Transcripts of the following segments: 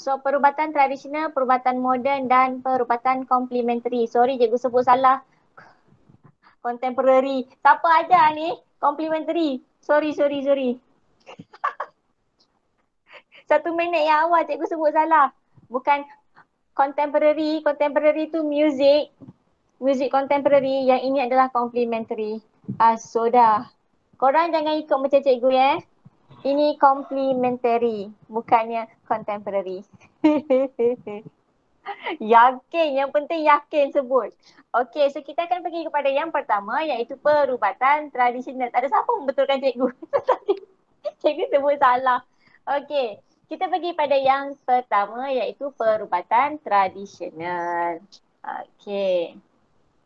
So, perubatan tradisional, perubatan moden dan perubatan komplementari. Sorry, cikgu sebut salah. Contemporary. Siapa ajar ni? Complementary. Sorry. 1 minit yang awal cikgu sebut salah. Bukan contemporary. Contemporary tu music. Music contemporary. Yang ini adalah complementary. So dah. Korang jangan ikut macam cikgu ya. Ini complementary. Bukannya contemporary. Yakin. Yang penting yakin sebut. Okey, so kita akan pergi kepada yang pertama iaitu perubatan tradisional. Tak ada siapa membetulkan cikgu. Cikgu sebut salah. Okey, kita pergi pada yang pertama iaitu perubatan tradisional. Okey.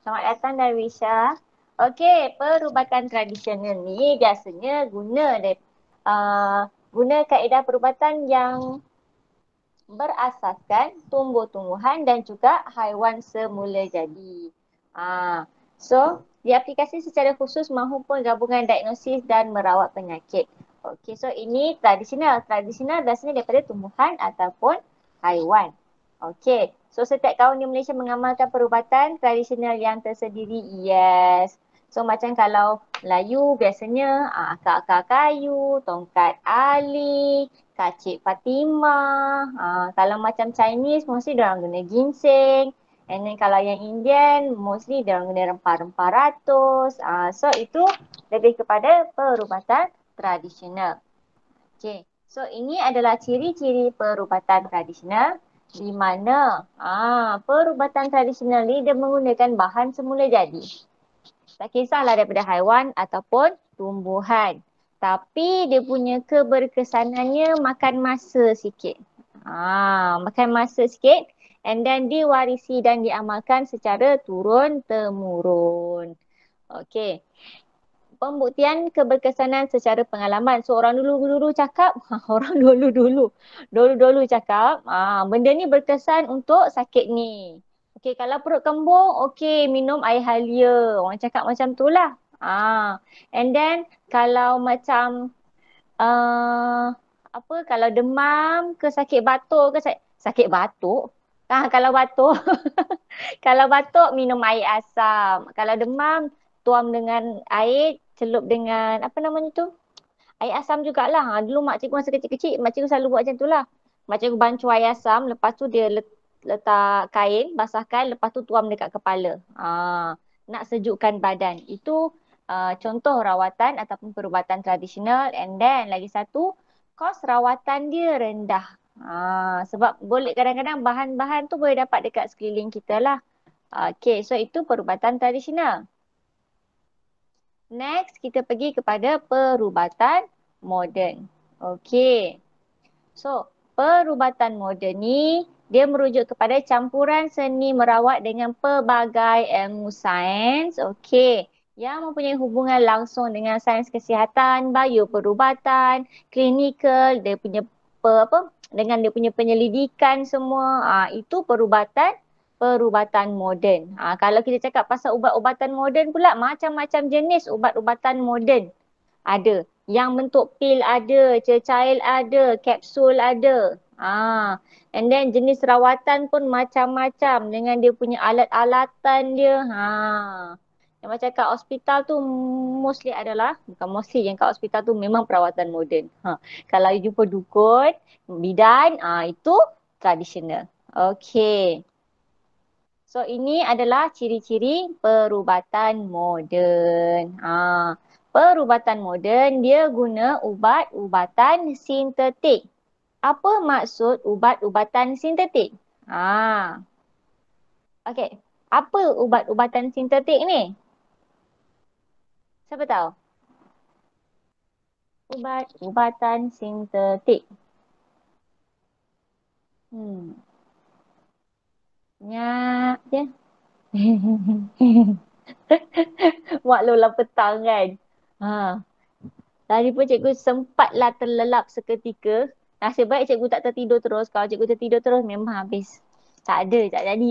Selamat datang Darwisha. Okey, perubatan tradisional ni biasanya guna kaedah perubatan yang berasaskan tumbuh-tumbuhan dan juga haiwan semula jadi. So, diaplikasi secara khusus maupun gabungan diagnosis dan merawat penyakit. Okey, so ini tradisional. Tradisional biasanya daripada tumbuhan ataupun haiwan. Okey, so setiap kaum di Malaysia mengamalkan perubatan tradisional yang tersendiri. Yes. So macam kalau Melayu biasanya akar-akar kayu, tongkat ali, kacik Fatimah. Kalau macam Chinese mostly diorang guna ginseng. And then kalau yang Indian mostly diorang guna rempah-rempah ratus. So itu lebih kepada perubatan tradisional. Okay. So ini adalah ciri-ciri perubatan tradisional di mana perubatan tradisional ni dia menggunakan bahan semula jadi. Tak kisahlah daripada haiwan ataupun tumbuhan. Tapi dia punya keberkesanannya makan masa sikit. Makan masa sikit and then diwarisi dan diamalkan secara turun-temurun. Okey. Pembuktian keberkesanan secara pengalaman. So orang dulu-dulu cakap, dulu-dulu cakap, benda ni berkesan untuk sakit ni. Okey, kalau perut kembung, okey minum air halia. Orang cakap macam tu lah. And then kalau macam kalau demam ke sakit batuk ke sakit batuk. Kalau batuk kalau batuk minum air asam. Kalau demam tuam dengan air, celup dengan apa namanya tu? Air asam jugalah. Dulu mak cikgu masa kecil-kecil, mak cikgu selalu buat macam tu lah. Mak cikgu bancuh air asam, lepas tu dia letak kain, basahkan, lepas tu tuam dekat kepala. Nak sejukkan badan. Itu contoh rawatan ataupun perubatan tradisional. And then lagi satu, kos rawatan dia rendah. Sebab boleh kadang-kadang bahan-bahan tu boleh dapat dekat sekeliling kita lah. Okay, so itu perubatan tradisional. Next, kita pergi kepada perubatan moden. Okay. So, perubatan moden ni dia merujuk kepada campuran seni merawat dengan pelbagai ilmu sains. Okay. Yang mempunyai hubungan langsung dengan sains kesihatan, bioperubatan, klinikal, dia punya dengan dia punya penyelidikan semua. Itu perubatan moden. Kalau kita cakap pasal ubat-ubatan moden pula, macam-macam jenis ubat-ubatan moden ada. Yang bentuk pil ada, cecair ada, kapsul ada. And then jenis rawatan pun macam-macam dengan dia punya alat-alatan dia. Yang macam kat hospital tu mostly adalah, bukan mostly, yang kat hospital tu memang perawatan moden. Kalau you jumpa dukun, bidan, itu tradisional. Okay. So ini adalah ciri-ciri perubatan moden. Perubatan moden dia guna ubat-ubatan sintetik. Apa maksud ubat-ubatan sintetik? Okey, apa ubat-ubatan sintetik ni? Siapa tahu? Ubat-ubatan sintetik. Nyak je. Maklumlah petang kan. Tadi pun cikgu sempatlah terlelap seketika. Nasib baik cikgu tak tertidur terus. Kalau cikgu tertidur terus memang habis. Tak jadi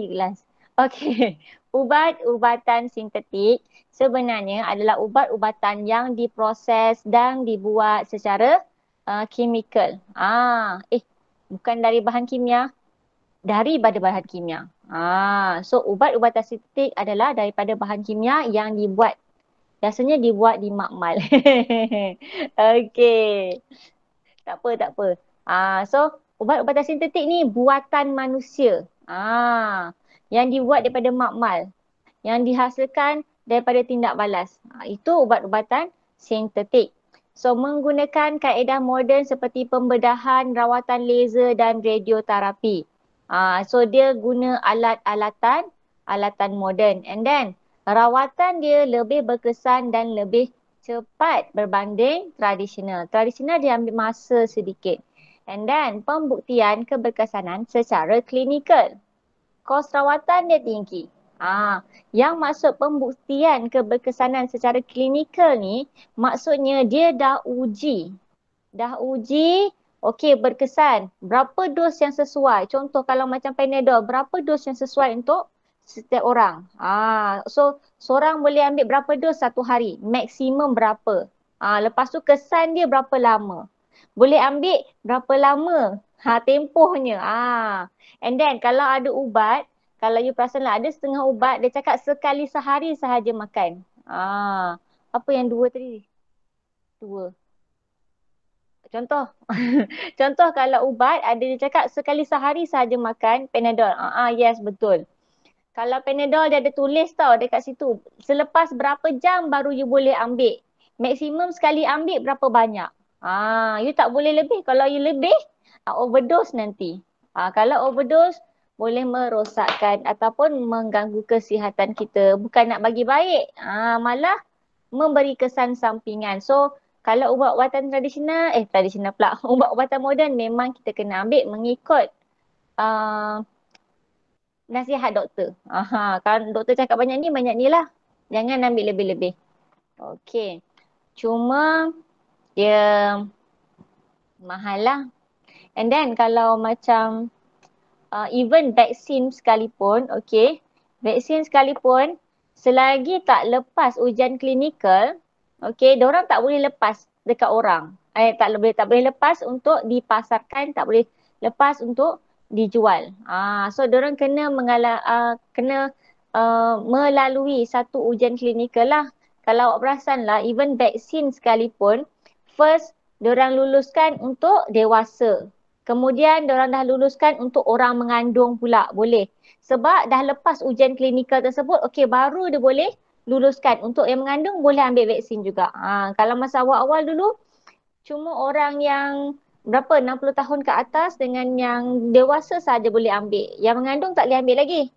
kelas. Okey. Ubat-ubatan sintetik sebenarnya adalah ubat-ubatan yang diproses dan dibuat secara kimikal. Bukan dari bahan kimia, daripada bahan kimia. So ubat-ubatan sintetik adalah daripada bahan kimia yang dibuat. Biasanya dibuat di makmal. Okey. Tak apa, tak apa. So ubat-ubatan sintetik ni buatan manusia. Yang dibuat daripada makmal, yang dihasilkan daripada tindak balas. Itu ubat-ubatan sintetik. So menggunakan kaedah moden seperti pembedahan, rawatan laser dan radioterapi. So dia guna alatan moden. And then rawatan dia lebih berkesan dan lebih cepat berbanding tradisional. Tradisional dia ambil masa sedikit. And then pembuktian keberkesanan secara klinikal. Kos rawatan dia tinggi. Yang maksud pembuktian keberkesanan secara klinikal ni, maksudnya dia dah uji. Okey berkesan. Berapa dos yang sesuai? Contoh kalau macam Panadol, berapa dos yang sesuai untuk setiap orang? So seorang boleh ambil berapa dos satu hari? Maksimum berapa? Lepas tu kesan dia berapa lama? Boleh ambil berapa lama? Tempohnya. And then kalau ada ubat, kalau you perasan lah ada setengah ubat dia cakap sekali sehari sahaja makan. Apa yang dua tadi? Dua. Contoh. Contoh kalau ubat ada dia cakap sekali sehari sahaja makan Panadol. Yes betul. Kalau Panadol dia ada tulis tau dekat situ. Selepas berapa jam baru you boleh ambil. Maksimum sekali ambil berapa banyak. You tak boleh lebih. Kalau you lebih, overdose nanti. Kalau overdose, boleh merosakkan ataupun mengganggu kesihatan kita. Bukan nak bagi baik. Malah memberi kesan sampingan. So, kalau ubat-ubatan tradisional pula. Ubat-ubatan moden memang kita kena ambil mengikut nasihat doktor. Kalau doktor cakap banyak ni lah. Jangan ambil lebih-lebih. Okey. Cuma dia mahal lah. And then kalau macam even vaksin sekalipun, okey. Vaksin sekalipun selagi tak lepas ujian klinikal, okey, diorang tak boleh lepas dekat orang. Tak boleh lepas untuk dipasarkan, tak boleh lepas untuk dijual. So diorang kena melalui satu ujian klinikal lah. Kalau awak perasan lah, even vaksin sekalipun, first diorang luluskan untuk dewasa. Kemudian diorang dah luluskan untuk orang mengandung pula, boleh. Sebab dah lepas ujian klinikal tersebut, okey baru dia boleh luluskan. Untuk yang mengandung boleh ambil vaksin juga. Kalau masa awal-awal dulu, cuma orang yang berapa 60 tahun ke atas dengan yang dewasa saja boleh ambil. Yang mengandung tak boleh ambil lagi.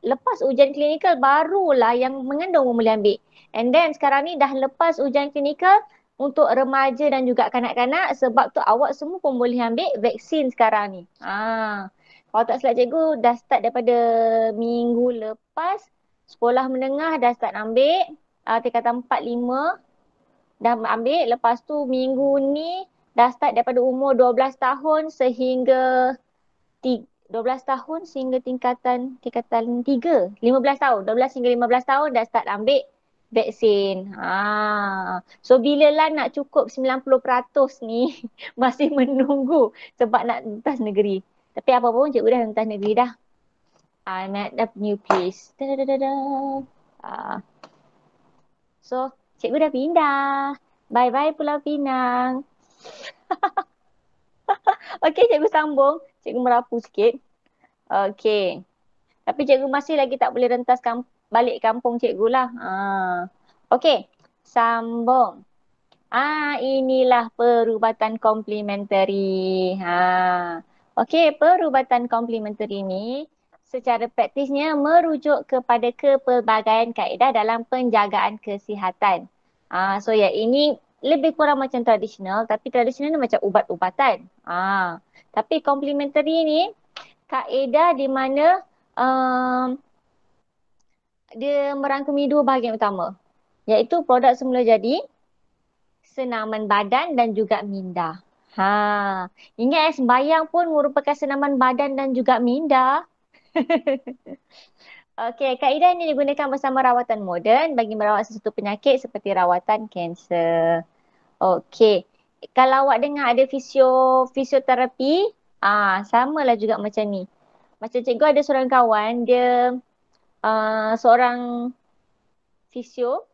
Lepas ujian klinikal barulah yang mengandung pun boleh ambil. And then sekarang ni dah lepas ujian klinikal untuk remaja dan juga kanak-kanak sebab tu awak semua pun boleh ambil vaksin sekarang ni. Kalau tak silap cikgu dah start daripada minggu lepas sekolah menengah dah start ambil tingkatan 4, 5 dah ambil. Lepas tu minggu ni dah start daripada umur 12 tahun sehingga 12 tahun sehingga tingkatan 3. 15 tahun. 12 hingga 15 tahun dah start ambil vaksin. So bila lah nak cukup 90% ni masih menunggu sebab nak lintas negeri. Tapi apa pun cikgu dah lintas negeri dah. I'm at the new place. So cikgu dah pindah. Bye-bye Pulau Pinang. Okey, cikgu sambung. Cikgu merapu sikit. Okey. Tapi cikgu masih lagi tak boleh rentas balik kampung cikgu lah. Okey, sambung. Inilah perubatan komplementari. Okey, perubatan komplementari ni secara praktisnya merujuk kepada kepelbagaian kaedah dalam penjagaan kesihatan. So ya, ini lebih kurang macam tradisional, tapi tradisional ni macam ubat-ubatan. Tapi komplementari ni kaedah di mana dia merangkumi dua bahagian utama, iaitu produk semula jadi, senaman badan dan juga minda. Ingat sembayang pun merupakan senaman badan dan juga minda. Okey, kaedah ini digunakan bersama rawatan moden bagi merawat sesuatu penyakit seperti rawatan kanser. Okey, kalau awak dengar ada fisioterapi, samalah juga macam ni. Macam cikgu ada seorang kawan, dia seorang fisio.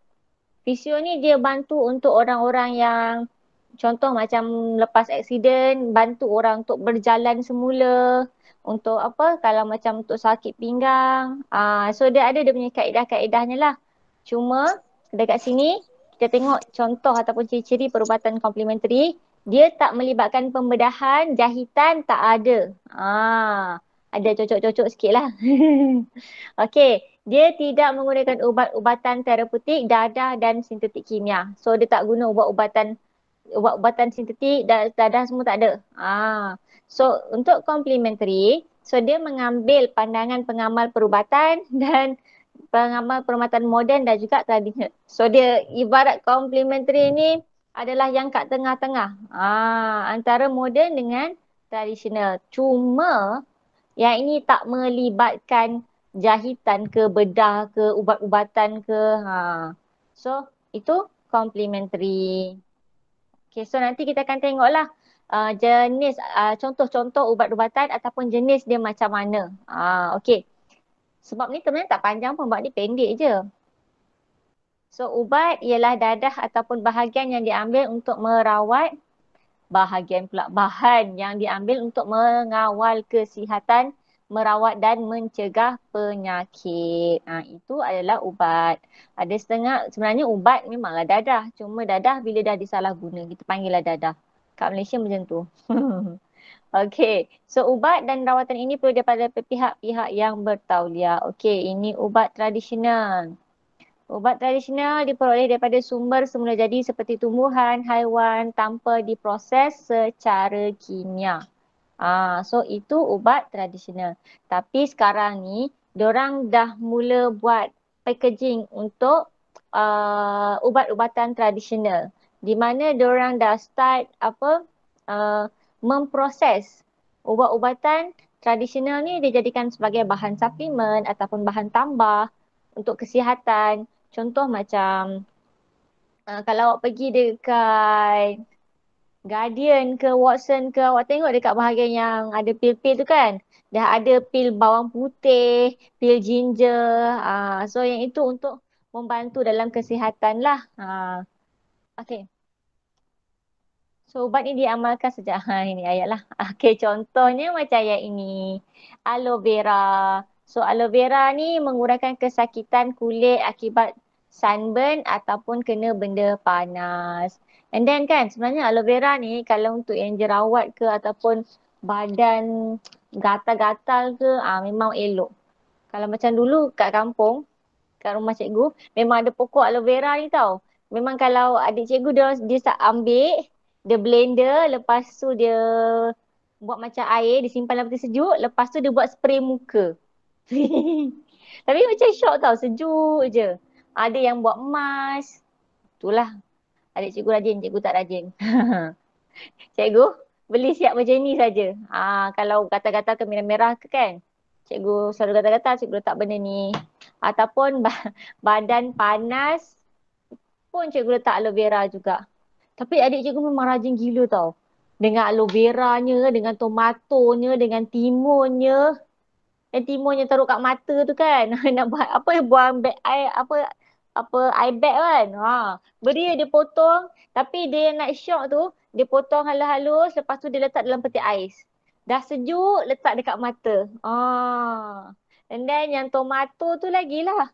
Fisio ni dia bantu untuk orang-orang yang contoh macam lepas aksiden, bantu orang untuk berjalan semula. Untuk apa? Kalau macam untuk sakit pinggang. So dia ada dia punya kaedah-kaedahnya lah. Cuma dekat sini kita tengok contoh ataupun ciri-ciri perubatan komplementari. Dia tak melibatkan pembedahan, jahitan tak ada. Ada cocok-cocok sikit lah. Okey, dia tidak menggunakan ubat-ubatan terapeutik, dadah dan sintetik kimia. So dia tak guna ubat-ubatan sintetik, dadah semua tak ada. So untuk complementary, so dia mengambil pandangan pengamal perubatan dan pengamal perubatan moden dan juga tradisional. So dia ibarat complementary ni adalah yang kat tengah-tengah. Antara moden dengan tradisional. Cuma yang ini tak melibatkan jahitan ke bedah ke ubat-ubatan ke. So itu complementary. Okay, so nanti kita akan tengoklah jenis contoh-contoh ubat-ubatan ataupun jenis dia macam mana. Okay. Sebab ni sebenarnya tak panjang pun, sebab ni pendek je. So ubat ialah dadah ataupun bahagian yang diambil untuk merawat bahan yang diambil untuk mengawal kesihatan, merawat dan mencegah penyakit. Itu adalah ubat. Ada setengah, sebenarnya ubat memanglah dadah. Cuma dadah bila dah disalahguna, kita panggillah dadah. Kat Malaysia macam tu. Okey, so ubat dan rawatan ini perlu daripada pihak-pihak yang bertauliah. Okey, ini ubat tradisional. Ubat tradisional diperoleh daripada sumber semula jadi seperti tumbuhan, haiwan tanpa diproses secara kimia. So itu ubat tradisional. Tapi sekarang ni, diorang dah mula buat packaging untuk ubat-ubatan tradisional. Di mana diorang dah start memproses ubat-ubatan tradisional ni dijadikan sebagai bahan suplemen ataupun bahan tambah untuk kesihatan. Contoh macam kalau awak pergi dekat Guardian ke Watson ke, awak tengok dekat bahagian yang ada pil-pil tu kan. Dah ada pil bawang putih, pil ginger. So yang itu untuk membantu dalam kesihatan lah. Okay. So ubat ni diamalkan sejak ini ayat lah. Okay, contohnya macam ayat ini. Aloe vera. So aloe vera ni mengurangkan kesakitan kulit akibat sunburn ataupun kena benda panas. And then kan sebenarnya aloe vera ni kalau untuk yang jerawat ke ataupun badan gatal-gatal ke memang elok. Kalau macam dulu kat kampung, kat rumah cikgu, memang ada pokok aloe vera ni tau. Memang kalau adik cikgu dia ambil, dia blender, lepas tu dia buat macam air, dia simpan dalam peti sejuk, lepas tu dia buat spray muka. Tapi macam syok tau, sejuk je. Ada yang buat emas. Itulah. Adik cikgu rajin, cikgu tak rajin. Cikgu beli siap macam ni saja. Kalau gatal-gatal ke merah-merah ke kan, cikgu selalu gatal-gatal, cikgu letak benda ni. Ataupun badan panas pun cikgu letak aloe vera juga. Tapi adik cikgu memang rajin gila tau. Dengan aloe veranya, dengan tomatonya, dengan timunnya. Dan timunnya taruh kat mata tu kan. Nak buat apa, buang bag air, apa eye bag kan. Beri dia potong. Tapi dia nak syok tu, dia potong halus-halus. Lepas tu dia letak dalam peti ais. Dah sejuk, letak dekat mata. And then yang tomato tu lagi lah.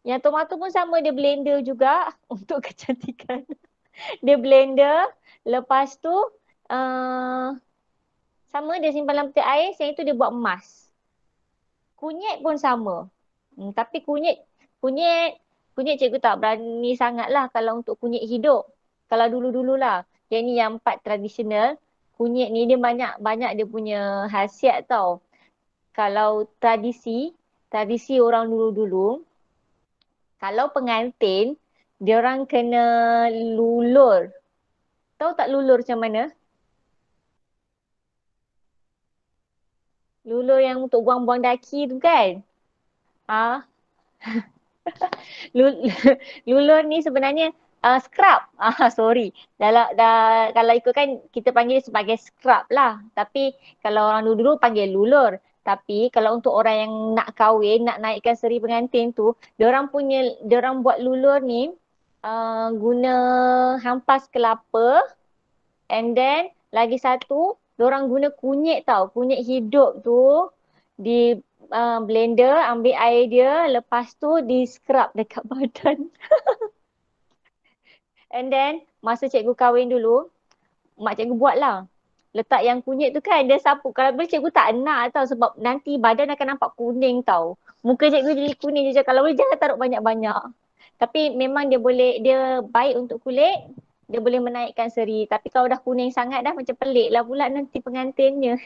Yang tomato pun sama, dia blender juga untuk kecantikan. Dia blender, lepas tu sama dia simpan dalam peti ais, yang itu dia buat emas. Kunyit pun sama. Tapi kunyit cikgu tak berani sangat lah kalau untuk kunyit hidup. Kalau dulu-dululah. Yang ni yang part tradisional, kunyit ni dia banyak dia punya khasiat tau. Kalau tradisi orang dulu-dulu, kalau pengantin, dia orang kena lulur. Tahu tak lulur macam mana? Lulur yang untuk buang-buang daki tu kan? Lulur ni sebenarnya Scrub. Sorry. Kalau ikutkan kita panggil sebagai scrub lah. Tapi kalau orang dulu panggil lulur. Tapi kalau untuk orang yang nak kahwin, nak naikkan seri pengantin tu, diorang buat lulur ni guna hampas kelapa, and then lagi satu, diorang guna kunyit tau. Kunyit hidup tu di blender, ambil air dia, lepas tu di scrub dekat badan. And then masa cikgu kahwin dulu, mak cikgu buat lah. Letak yang kunyit tu kan dia sapu. Kalau boleh cikgu tak nak tau sebab nanti badan akan nampak kuning tau. Muka cikgu jadi kuning je. Kalau boleh jangan taruh banyak-banyak. Tapi memang dia baik untuk kulit. Dia boleh menaikkan seri. Tapi kalau dah kuning sangat dah macam pelik lah pula nanti pengantinnya.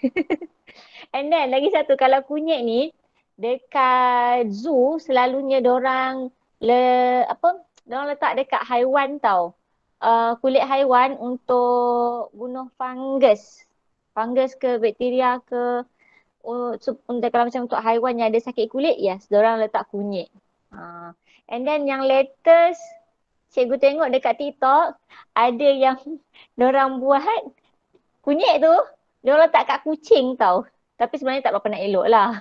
And then lagi satu, kalau kunyit ni dekat zoo selalunya dorang letak dekat haiwan tau. Kulit haiwan untuk bunuh fungus. Fungus ke bakteria ke kalau macam untuk haiwan yang ada sakit kulit, yes, dorang letak kunyit. And then yang latest cikgu tengok dekat TikTok, ada yang dorang buat kunyit tu, dorang letak kat kucing tau. Tapi sebenarnya tak berapa nak elok lah.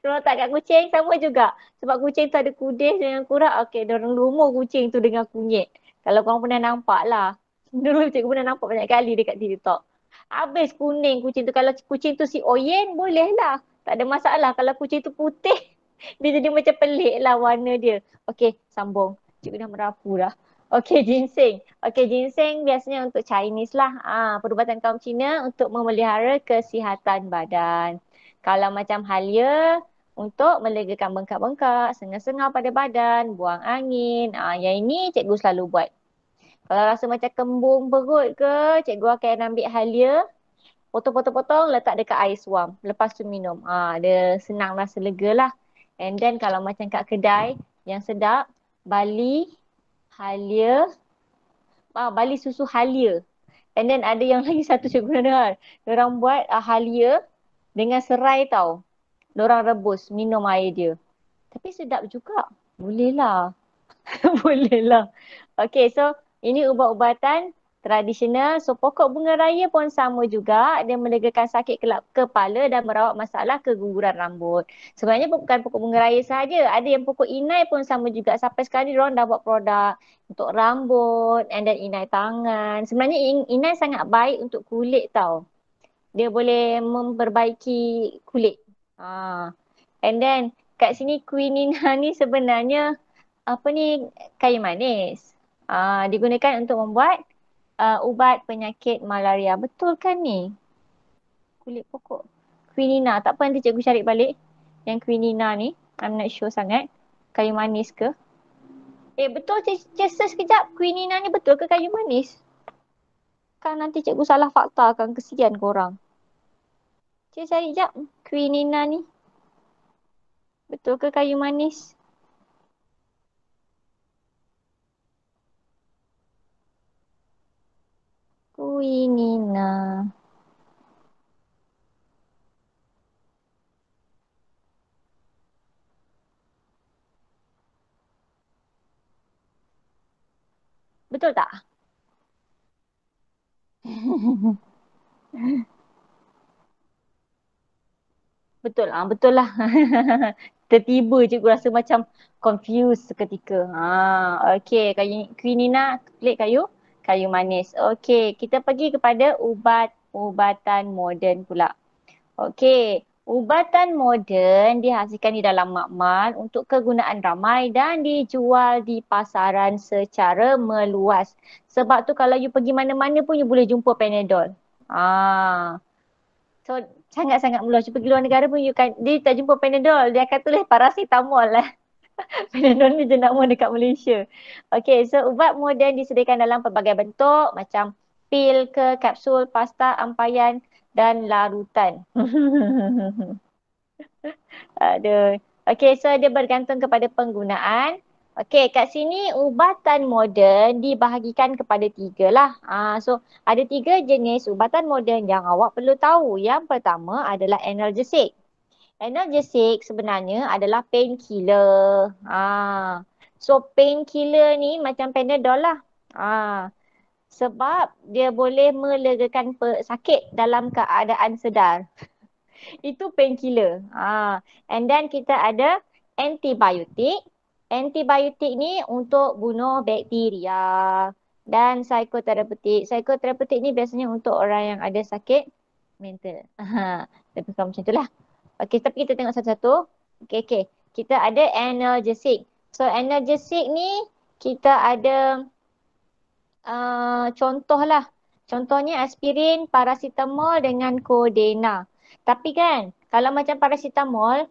Dorang letak kat kucing sama juga. Sebab kucing tu ada kudis dengan kurak. Okay, dorang lumur kucing tu dengan kunyit. Kalau korang pernah nampak lah. Dulu cikgu pernah nampak banyak kali dekat TikTok. Habis kuning kucing tu. Kalau kucing tu si Oyen, boleh lah. Tak ada masalah. Kalau kucing tu putih, dia jadi macam pelik lah warna dia. Okay, sambung. Cikgu dah merapu dah. Okay, ginseng. Okay, ginseng biasanya untuk Chinese lah. Perubatan kaum Cina untuk memelihara kesihatan badan. Kalau macam Halia, untuk melegakan bengkak-bengkak, sengal-sengal pada badan, buang angin. Yang ini cikgu selalu buat. Kalau rasa macam kembung perut ke, cikgu akan ambil Halia, potong-potong-potong, letak dekat air suam. Lepas tu minum. Dia senang rasa lega lah. And then kalau macam kat kedai yang sedap, Bali, Halia, Bali susu Halia. And then ada yang lagi satu cikgu pernah dengar. Diorang buat Halia dengan serai tau. Diorang rebus, minum air dia. Tapi sedap juga. Boleh lah. Boleh lah. Okay, so ini ubat-ubatan tradisional. So pokok bunga raya pun sama juga. Dia melegakan sakit kepala dan merawat masalah keguguran rambut. Sebenarnya bukan pokok bunga raya sahaja. Ada yang pokok inai pun sama juga. Sampai sekarang diorang dah buat produk untuk rambut and then inai tangan. Sebenarnya inai sangat baik untuk kulit tau. Dia boleh memperbaiki kulit. And then kat sini quinina ni sebenarnya kayu manis. Digunakan untuk membuat ubat penyakit malaria. Betul kan ni? Kulit pokok quinina. Tak apa, nanti cikgu cari balik yang quinina ni. I'm not sure sangat. Kayu manis ke? Betul, search sekejap. Quinina ni betul ke kayu manis? Kan nanti cikgu salah fakta kan, kesian korang. Cikgu cari sekejap. Quinina ni betul ke kayu manis? Quinina. Betul tak? Betul lah, betul lah. Tertiba cikgu rasa macam confused seketika. Okey, quinina, klik kayu manis. Okey, kita pergi kepada ubat-ubatan moden pula. Okey, ubatan moden dihasilkan di dalam makmal untuk kegunaan ramai dan dijual di pasaran secara meluas. Sebab tu kalau you pergi mana-mana pun you boleh jumpa Panadol. So sangat-sangat meluas. You pergi luar negara pun dia tak jumpa Panadol. Dia akan tulis paracetamol lah. Panadol ni jenama dekat Malaysia. Okay, so ubat moden disediakan dalam pelbagai bentuk macam pil ke, kapsul, pasta, ampayan dan larutan. Aduh. Okay, so dia bergantung kepada penggunaan. Okay, kat sini ubatan moden dibahagikan kepada 3 lah. So ada 3 jenis ubatan moden yang awak perlu tahu. Yang pertama adalah analgesic. Analgesic sebenarnya adalah painkiller. So painkiller ni macam Panadol lah. Sebab dia boleh melegakan sakit dalam keadaan sedar. Itu painkiller. And then kita ada antibiotik. Antibiotik ni untuk bunuh bakteria dan psikoterapeutik. Psikoterapeutik ni biasanya untuk orang yang ada sakit mental. Lebih kurang macam itulah. Okey, tapi kita tengok satu-satu. Okey. Kita ada analgesic. So analgesic ni kita ada contoh lah. Contohnya aspirin, paracetamol dengan Codeine. Tapi kan, kalau macam paracetamol,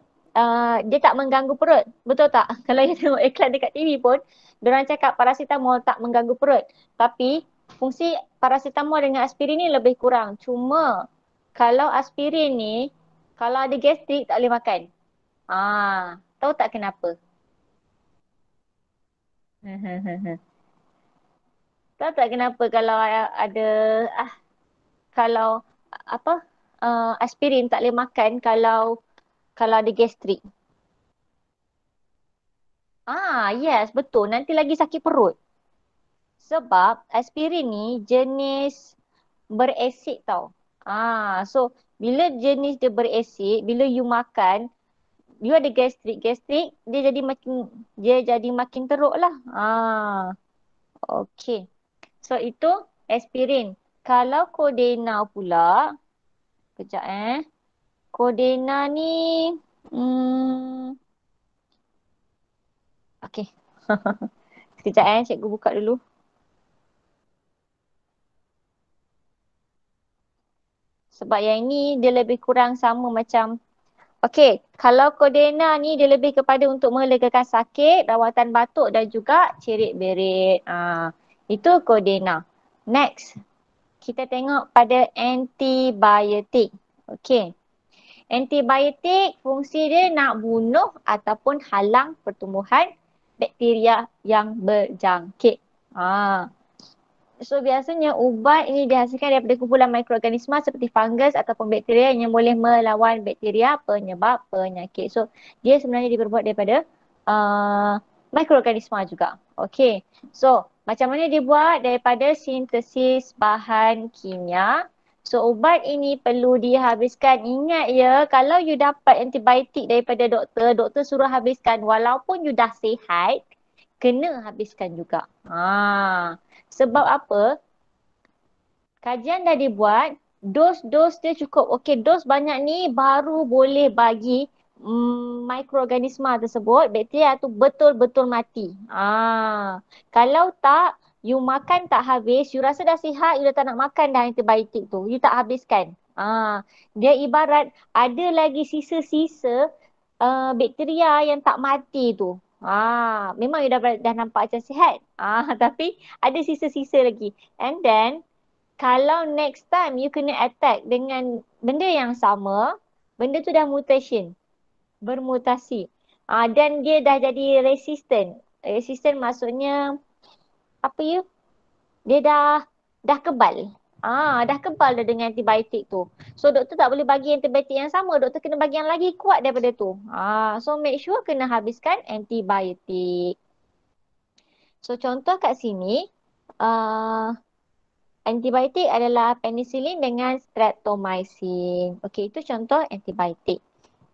dia tak mengganggu perut. Betul tak? Kalau you tengok iklan dekat TV pun, diorang cakap paracetamol tak mengganggu perut. Tapi, fungsi paracetamol dengan aspirin ni lebih kurang. Cuma, kalau aspirin ni, kalau ada gastrik tak boleh makan. Tahu tak kenapa? Tahu tak kenapa kalau ada kalau apa aspirin tak boleh makan kalau ada gastrik. Yes, betul. Nanti lagi sakit perut. Sebab aspirin ni jenis berasid tau. So bila jenis dia berasid, bila you makan, you ada gastrik, dia jadi makin teruk lah. Okay. So itu aspirin. Kalau Codeine pula, kejap Codeine ni, okay. Sekejap cikgu buka dulu. Sebab yang ini dia lebih kurang sama macam, okay, kalau Codeine ni dia lebih kepada untuk melegakan sakit, rawatan batuk dan juga cerit-berit. Itu Codeine. Next, kita tengok pada antibiotik. Okay. Antibiotik fungsi dia nak bunuh ataupun halang pertumbuhan bakteria yang berjangkit. So biasanya ubat ini dihasilkan daripada kumpulan mikroorganisma seperti fungus ataupun bakteria yang boleh melawan bakteria penyebab penyakit. So dia sebenarnya diperbuat daripada mikroorganisma juga. Okay. So macam mana dia buat? Daripada sintesis bahan kimia. So ubat ini perlu dihabiskan. Ingat ya, kalau you dapat antibiotik daripada doktor, doktor suruh habiskan walaupun you dah sihat, kena habiskan juga. Sebab apa? Kajian dah dibuat, dos dia cukup. Okey, dos banyak ni baru boleh bagi mikroorganisma tersebut, bakteria tu betul-betul mati. Kalau tak, you makan tak habis, you rasa dah sihat, you dah tak nak makan dah antibiotik tu. You tak habiskan. Dia ibarat ada lagi sisa-sisa bakteria yang tak mati tu. Memang you dah nampak macam sihat. Tapi ada sisa-sisa lagi. And then, kalau next time you kena attack dengan benda yang sama, benda tu dah mutation, bermutasi. Dan dia dah jadi resistant. Resistant maksudnya, apa ya? Dia dah kebal. Dah kebal dah dengan antibiotik tu. So doktor tak boleh bagi antibiotik yang sama. Doktor kena bagi yang lagi kuat daripada tu. So make sure kena habiskan antibiotik. So contoh kat sini, antibiotik adalah penicillin dengan streptomycin. Okey, itu contoh antibiotik.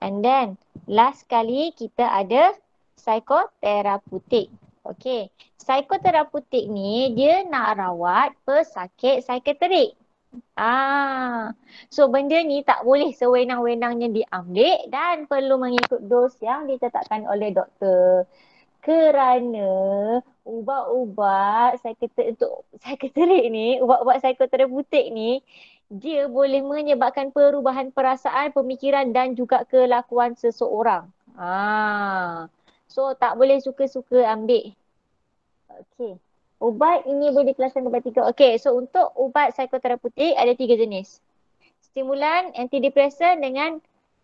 And then, last kali kita ada psikoterapeutik. Okey, psikoterapeutik ni dia nak rawat pesakit psikiatrik. So benda ni tak boleh sewenang-wenangnya diambil dan perlu mengikut dos yang ditetapkan oleh doktor. Kerana ubat-ubat untuk psikiatrik ni, ubat-ubat psikoterapeutik ni, dia boleh menyebabkan perubahan perasaan, pemikiran dan juga kelakuan seseorang. So tak boleh suka-suka ambil. Okey. Ubat ini boleh dikelaskan kepada 3. Okey, so untuk ubat psikoterapeutik ada 3 jenis. Stimulan, antidepresan dengan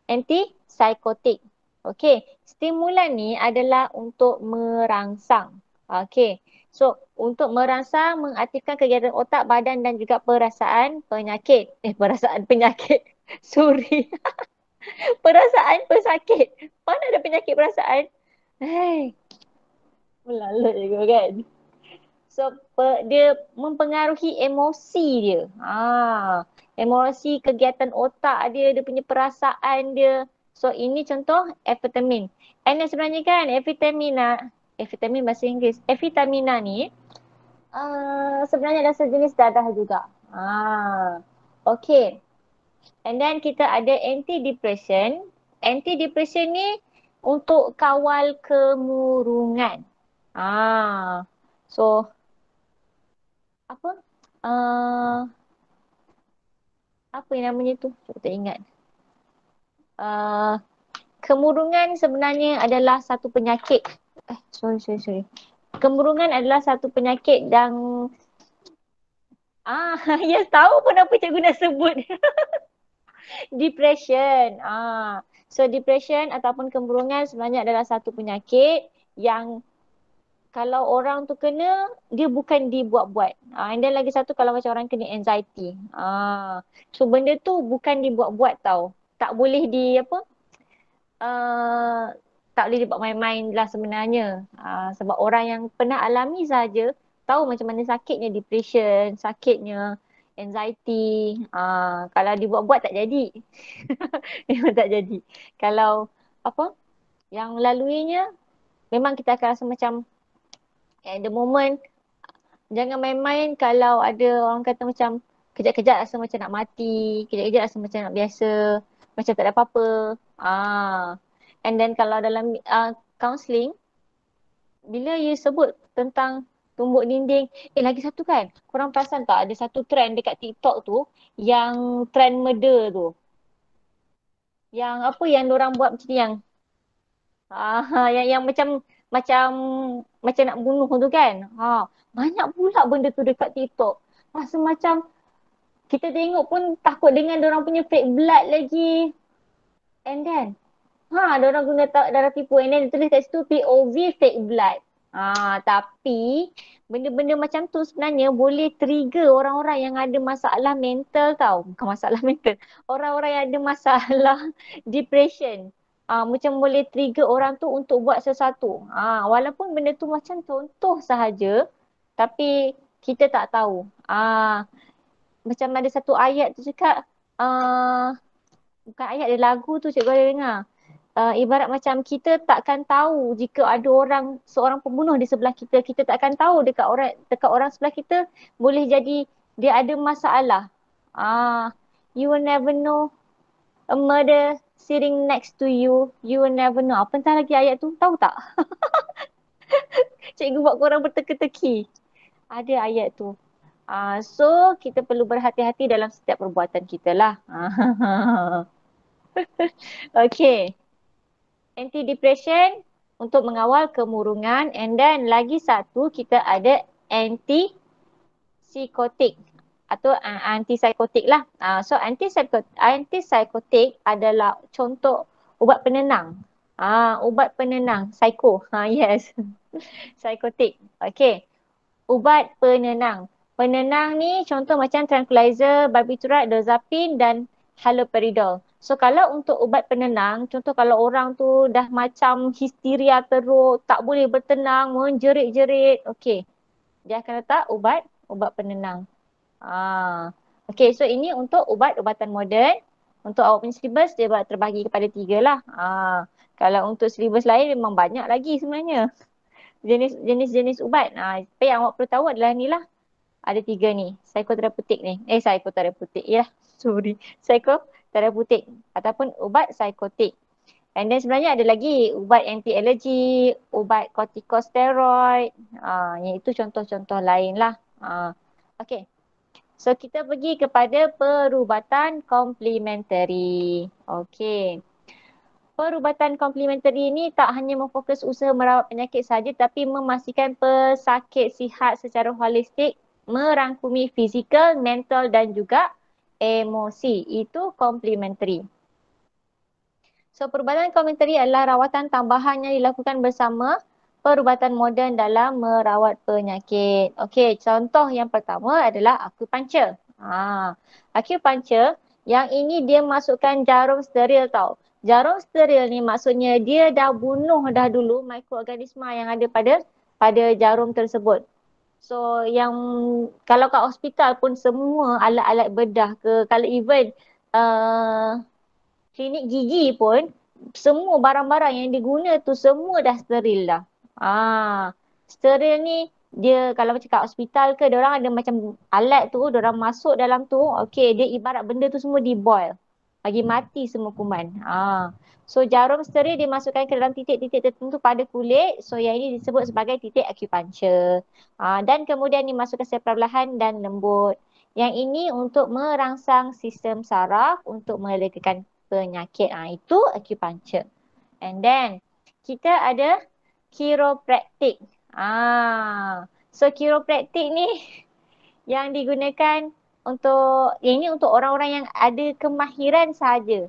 antipsikotik. Okey, stimulan ni adalah untuk merangsang. Okey, so untuk merangsang, mengaktifkan kegiatan otak, badan dan juga perasaan penyakit. Perasaan penyakit. Sorry. Perasaan pesakit. Mana ada penyakit perasaan? Melalut juga kan. So dia mempengaruhi emosi dia. Emosi, kegiatan otak dia, dia punya perasaan dia. So ini contoh amfetamin. And then sebenarnya kan amfetamin bahasa Inggeris. Amfetamina ni sebenarnya adalah sejenis dadah juga. Okay. And then kita ada anti-depression. Anti-depression ni untuk kawal kemurungan. So apa? Uh, apa yang namanya tu? Saya tak ingat. Uh, Kemurungan sebenarnya adalah satu penyakit. Sorry. Kemurungan adalah satu penyakit yang yes, tahu pun apa cikgu nak sebut. Depression. So depression ataupun kemurungan sebenarnya adalah satu penyakit yang kalau orang tu kena, dia bukan dibuat-buat. And then lagi satu kalau macam orang kena anxiety. So benda tu bukan dibuat-buat tau. Tak boleh uh, tak boleh dibuat main-main lah sebenarnya. Sebab orang yang pernah alami saja tahu macam mana sakitnya depression, sakitnya anxiety. Kalau dibuat-buat tak jadi. Memang tak jadi. Kalau yang laluinya memang kita akan rasa macam at the moment jangan main-main kalau ada orang kata macam kejap-kejap rasa macam nak mati, kejap-kejap rasa macam nak biasa, macam tak ada apa-apa. And then kalau dalam counselling, bila you sebut tentang tumbuk dinding, lagi satu kan, korang perasan tak ada satu trend dekat TikTok tu, yang trend murder tu. Yang yang orang buat macam ni yang yang macam macam nak bunuh tu kan. Banyak pula benda tu dekat TikTok. Rasa macam kita tengok pun takut dengan orang punya fake blood lagi. And then orang guna darah tipu and then tulis kat situ POV fake blood. Tapi benda-benda macam tu sebenarnya boleh trigger orang-orang yang ada masalah mental tau. Bukan masalah mental. Orang-orang yang ada masalah depression. Macam boleh trigger orang tu untuk buat sesuatu. Walaupun benda tu macam contoh sahaja, tapi kita tak tahu. Macam ada satu ayat tu cakap, bukan ayat, dia lagu tu cikgu ada dengar. Ibarat macam kita takkan tahu jika ada seorang pembunuh di sebelah kita, kita takkan tahu dekat orang sebelah kita boleh jadi dia ada masalah. You will never know a murder sitting next to you. You will never know. Apa entah lagi ayat tu, tahu tak? Cikgu buat korang berteka-teki. Ada ayat tu. So kita perlu berhati-hati dalam setiap perbuatan kita lah. Okay. Anti-depression untuk mengawal kemurungan, and then lagi satu kita ada anti-psikotik atau antipsikotik lah. So antipsikotik adalah contoh ubat penenang. Ubat penenang, yes. Psikotik. Okay. Ubat penenang. Penenang ni contoh macam tranquilizer, barbiturat, dozapin dan haloperidol. So kalau untuk ubat penenang, contoh kalau orang tu dah macam histeria teruk, tak boleh bertenang, menjerit-jerit, okey. Dia akan letak ubat penenang. Okey, so ini untuk ubat-ubatan moden. Untuk awak punya syllabus dia terbahagi kepada 3 lah. Kalau untuk syllabus lain memang banyak lagi sebenarnya. Jenis-jenis ubat. Apa yang awak perlu tahu adalah ni lah. Ada 3 ni. Psikoterapeutik ni. Psikoterapeutik. Ya, sorry. Psikoterapeutik ataupun ubat psikotik. And then sebenarnya ada lagi ubat anti-alergi, ubat kortikosteroid. Iaitu contoh-contoh lain lah. Okay. So kita pergi kepada perubatan komplementari. Okay. Perubatan komplementari ini tak hanya memfokus usaha merawat penyakit sahaja tapi memastikan pesakit sihat secara holistik, merangkumi fizikal, mental dan juga emosi. Itu komplementari. So perubatan komplementari adalah rawatan tambahan yang dilakukan bersama perubatan moden dalam merawat penyakit. Okey, contoh yang pertama adalah akupuncture. Akupuncture yang ini dia masukkan jarum steril tau. Jarum steril ni maksudnya dia dah bunuh dah dulu mikroorganisma yang ada pada pada jarum tersebut. So yang kalau kat hospital pun semua alat-alat bedah ke, kalau even uh, klinik gigi pun semua barang-barang yang diguna tu semua dah steril dah. Steril ni dia kalau macam kat hospital ke, dia orang ada macam alat tu, dia orang masuk dalam tu, okey, dia ibarat benda tu semua di boil. Bagi mati semua kuman. So jarum steril dimasukkan ke dalam titik-titik tertentu pada kulit. So yang ini disebut sebagai titik acupuncture. Dan kemudian dimasukkan secara perlahan dan lembut. Yang ini untuk merangsang sistem saraf untuk melegakan penyakit. Itu acupuncture. And then kita ada chiropractic. So chiropractic ni yang digunakan untuk, yang ini untuk orang-orang yang ada kemahiran saja.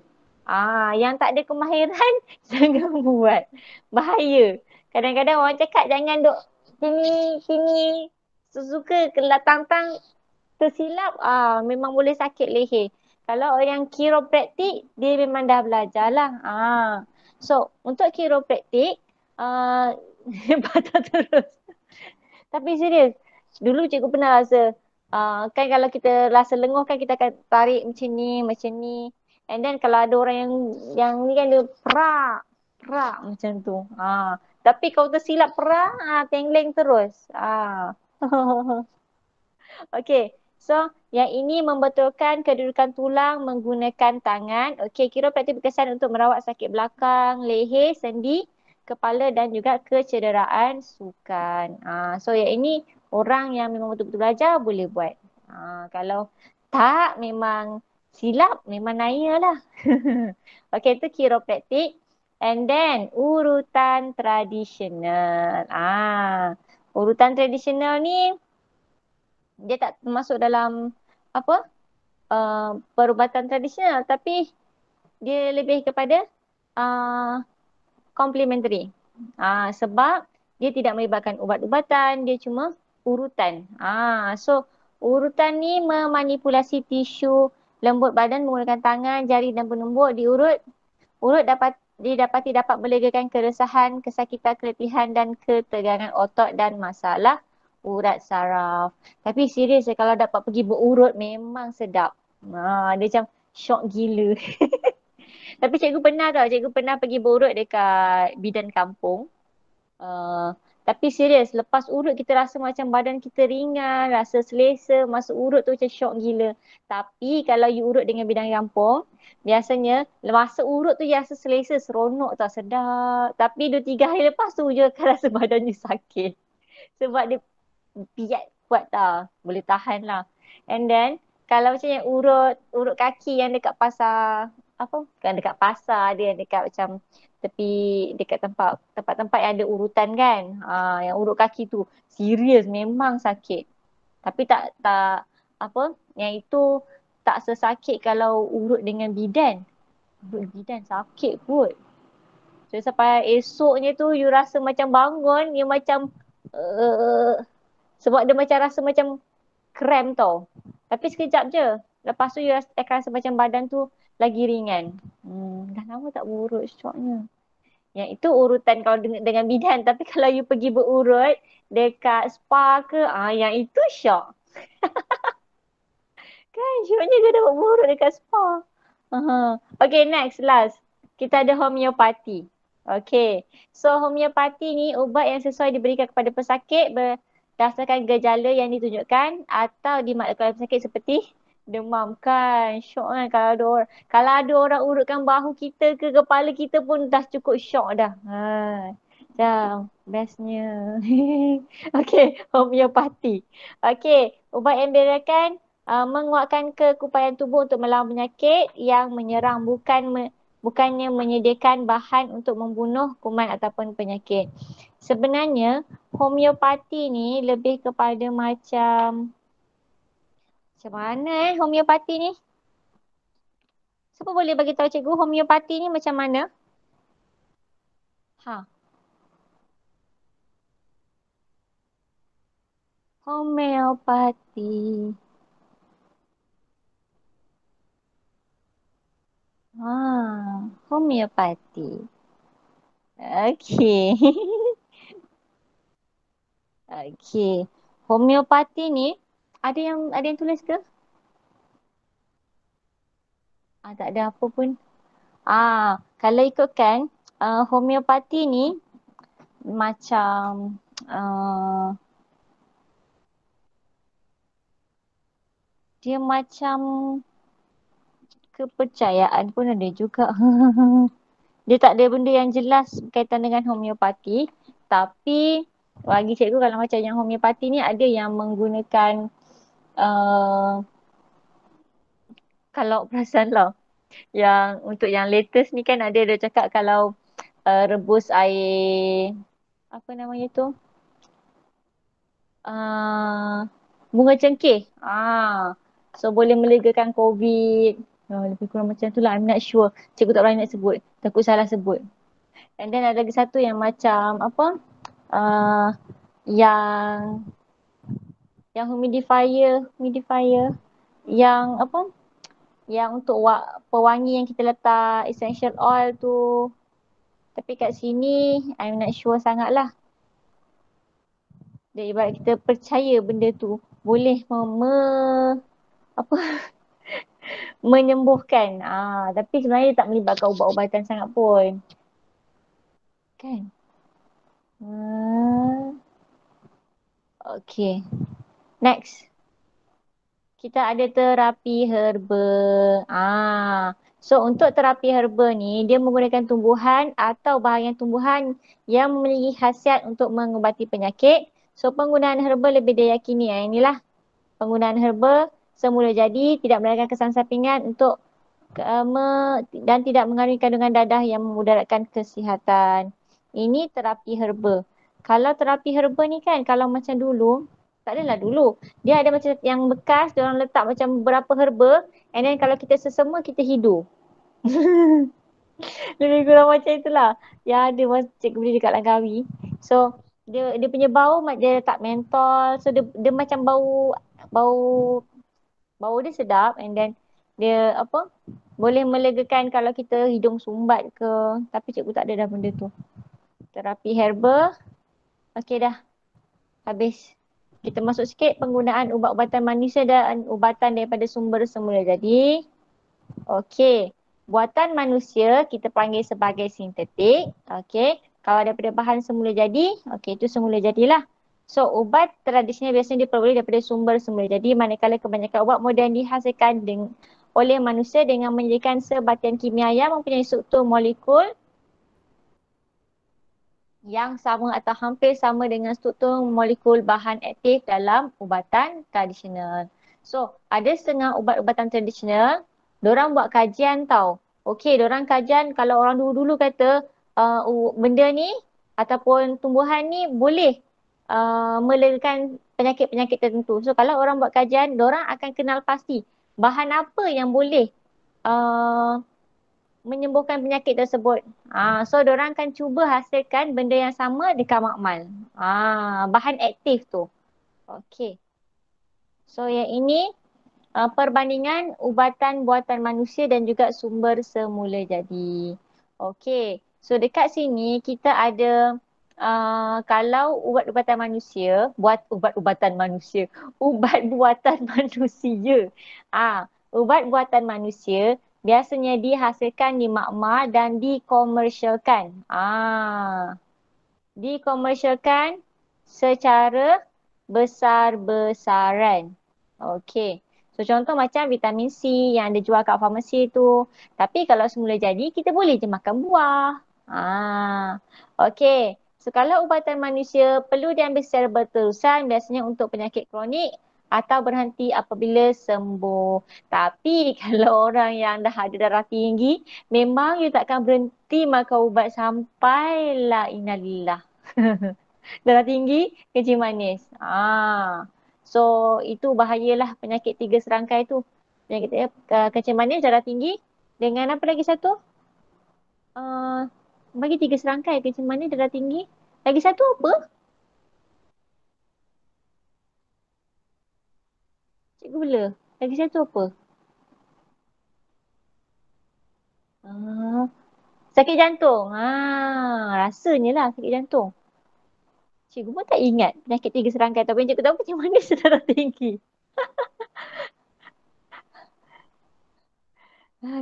Yang tak ada kemahiran jangan buat. Bahaya. Kadang-kadang orang cakap jangan duk sini sini suka kelatang-tang tersilap, memang boleh sakit leher. Kalau yang chiropractic, dia memang dah belajar lah. So, untuk chiropractic, patah terus. Tapi serius, dulu cikgu pernah rasa, kan kalau kita rasa lenguh kan kita akan tarik macam ni, macam ni. And then kalau ada orang yang ni kan dia perak, perak macam tu. Tapi kalau tersilap perak, tengleng terus. Okey. So, yang ini membetulkan kedudukan tulang menggunakan tangan. Okey, kiropraktik berkesan untuk merawat sakit belakang, leher, sendi, kepala dan juga kecederaan sukan. So, yang ini orang yang memang betul-betul belajar boleh buat. Kalau tak, memang silap, memang naya lah. Okey, itu kiropraktik. And then, urutan tradisional. Urutan tradisional ni, dia tak masuk dalam apa perubatan tradisional, tapi dia lebih kepada uh, complementary. Sebab dia tidak melibatkan ubat-ubatan, dia cuma urutan. So urutan ni memanipulasi tisu lembut badan menggunakan tangan, jari dan penumbuk diurut. Urut didapati dapat melegakan keresahan, kesakitan, keletihan dan ketegangan otot dan masalah urat saraf. Tapi serius kalau dapat pergi berurut memang sedap. Dia macam syok gila. Tapi cikgu pernah tau, cikgu pernah pergi berurut dekat bidan kampung. Uh, tapi serius, lepas urut kita rasa macam badan kita ringan, rasa selesa, masuk urut tu macam syok gila. Tapi kalau you urut dengan bidang kampung, biasanya masa urut tu you rasa selesa, seronok tau, sedap. Tapi 2-3 hari lepas tu je akan rasa badan you sakit. Sebab dia piat kuat tau, boleh tahan lah. And then, kalau macam yang urut kaki yang dekat pasar, apa? Bukan dekat pasar, dia dekat macam tepi, dekat tempat-tempat yang ada urutan kan. Yang urut kaki tu serius memang sakit. Tapi tak apa? Yang itu tak sesakit kalau urut dengan bidan. Urut bidan sakit kot. So sampai esoknya tu you rasa macam bangun, you macam uh, sebab dia macam rasa macam krem tau. Tapi sekejap je. Lepas tu you akan rasa macam badan tu lagi ringan. Dah lama tak berurut syoknya. Yang itu urutan kalau dengan bidan. Tapi kalau you pergi berurut dekat spa ke, yang itu syok. Kan syoknya dia dapat berurut dekat spa. Okay, next, last. Kita ada homeopati. Okay. So, homeopati ni ubat yang sesuai diberikan kepada pesakit berdasarkan gejala yang ditunjukkan atau dimaklumkan oleh pesakit seperti demam kan. Syok kan kalau ada orang urutkan bahu kita ke kepala kita pun dah cukup syok dah. Dah bestnya. Okay, homeopati. Okay, ubat yang diberikan menguatkan keupayaan tubuh untuk melawan penyakit yang menyerang, bukannya menyediakan bahan untuk membunuh kuman ataupun penyakit. Sebenarnya homeopati ni lebih kepada macam mana homeopati ni? Siapa boleh bagi tahu cikgu homeopati ni macam mana? Homeopati. Homeopati. Okey. Okey. Homeopati ni ada yang tulis ke? Tak ada apa pun. Kalau ikutkan homeopati ni macam uh, dia macam kepercayaan pun ada juga. Dia tak ada benda yang jelas berkaitan dengan homeopati. Tapi bagi cikgu kalau macam yang homeopati ni ada yang menggunakan uh, kalau perasan lah. Yang untuk yang latest ni kan ada dia cakap kalau rebus air apa namanya tu? Uh, Bunga cengkeh. So boleh melegakan COVID. Lebih kurang macam tu lah. I'm not sure. Cikgu tak berani nak sebut. Takut salah sebut. And then ada lagi satu yang macam apa? Uh, yang humidifier yang apa? Yang untuk pewangi yang kita letak essential oil tu. Tapi kat sini I'm not sure sangat lah. Dia ibarat kita percaya benda tu boleh apa menyembuhkan. Tapi sebenarnya dia tak melibatkan ubat-ubatan sangat pun. Kan? Hmm. Okay. Next. Kita ada terapi herba. So untuk terapi herba ni, dia menggunakan tumbuhan atau bahagian tumbuhan yang memiliki khasiat untuk mengubati penyakit. So penggunaan herba lebih diyakini. Inilah penggunaan herba semula jadi, tidak melahirkan kesan sampingan untuk dan tidak mengandungi kandungan dadah yang memudaratkan kesihatan. Ini terapi herba. Kalau terapi herba ni kan, kalau macam dulu, tak adalah dulu. Dia ada macam yang bekas, dia orang letak macam beberapa herba, and then kalau kita sesama, kita hidu. Lebih kurang macam itulah. Yang ada masa cikgu beli dekat Langkawi. So, dia punya bau, dia letak mentol. So, dia macam bau bau dia sedap, and then dia apa boleh melegakan kalau kita hidung sumbat ke. Tapi cikgu tak ada dah benda tu. Terapi herba. Okey dah. Habis. Kita masuk sikit penggunaan ubat-ubatan manusia dan ubatan daripada sumber semula jadi. Okey. Buatan manusia kita panggil sebagai sintetik. Okey. Kalau daripada bahan semula jadi, okey itu semula jadilah. So ubat tradisional biasanya diperoleh daripada sumber semula jadi, manakala kebanyakan ubat moden dihasilkan oleh manusia dengan menjadikan sebatian kimia yang mempunyai struktur molekul yang sama atau hampir sama dengan struktur molekul bahan aktif dalam ubatan tradisional. So, ada setengah ubat-ubatan tradisional, diorang buat kajian tau. Okey, diorang kajian kalau orang dulu-dulu kata benda ni ataupun tumbuhan ni boleh melegakan penyakit-penyakit tertentu. So, kalau orang buat kajian, diorang akan kenal pasti bahan apa yang boleh uh, menyembuhkan penyakit tersebut. So diorang akan cuba hasilkan benda yang sama dekat makmal. Bahan aktif tu. Okey. So yang ini perbandingan ubatan buatan manusia dan juga sumber semula jadi. Okey. So dekat sini kita ada kalau ubat-ubatan manusia, ubat-ubatan manusia, ubat buatan manusia. Ubat buatan manusia biasanya dihasilkan di makmal dan dikomersialkan. Dikomersialkan secara besar-besaran. Okey. So contoh macam vitamin C yang dijual kat farmasi tu. Tapi kalau semula jadi, kita boleh je makan buah. Okey. So kalau ubatan manusia perlu diambil secara berterusan biasanya untuk penyakit kronik atau berhenti apabila sembuh. Tapi kalau orang yang dah ada darah tinggi, memang you takkan berhenti makan ubat sampailah innalillah. Darah tinggi, kencing manis. So itu bahayalah penyakit tiga serangkai tu. Penyakit kencing manis, darah tinggi dengan apa lagi satu? Bagi tiga serangkai, kencing manis, darah tinggi. Lagi satu apa? Cikgu bela. Lagi satu apa? Sakit jantung. Rasanya lah sakit jantung. Cikgu pun tak ingat penyakit 3 serangkai. Tapi yang cikgu tahu macam mana sedarah tinggi.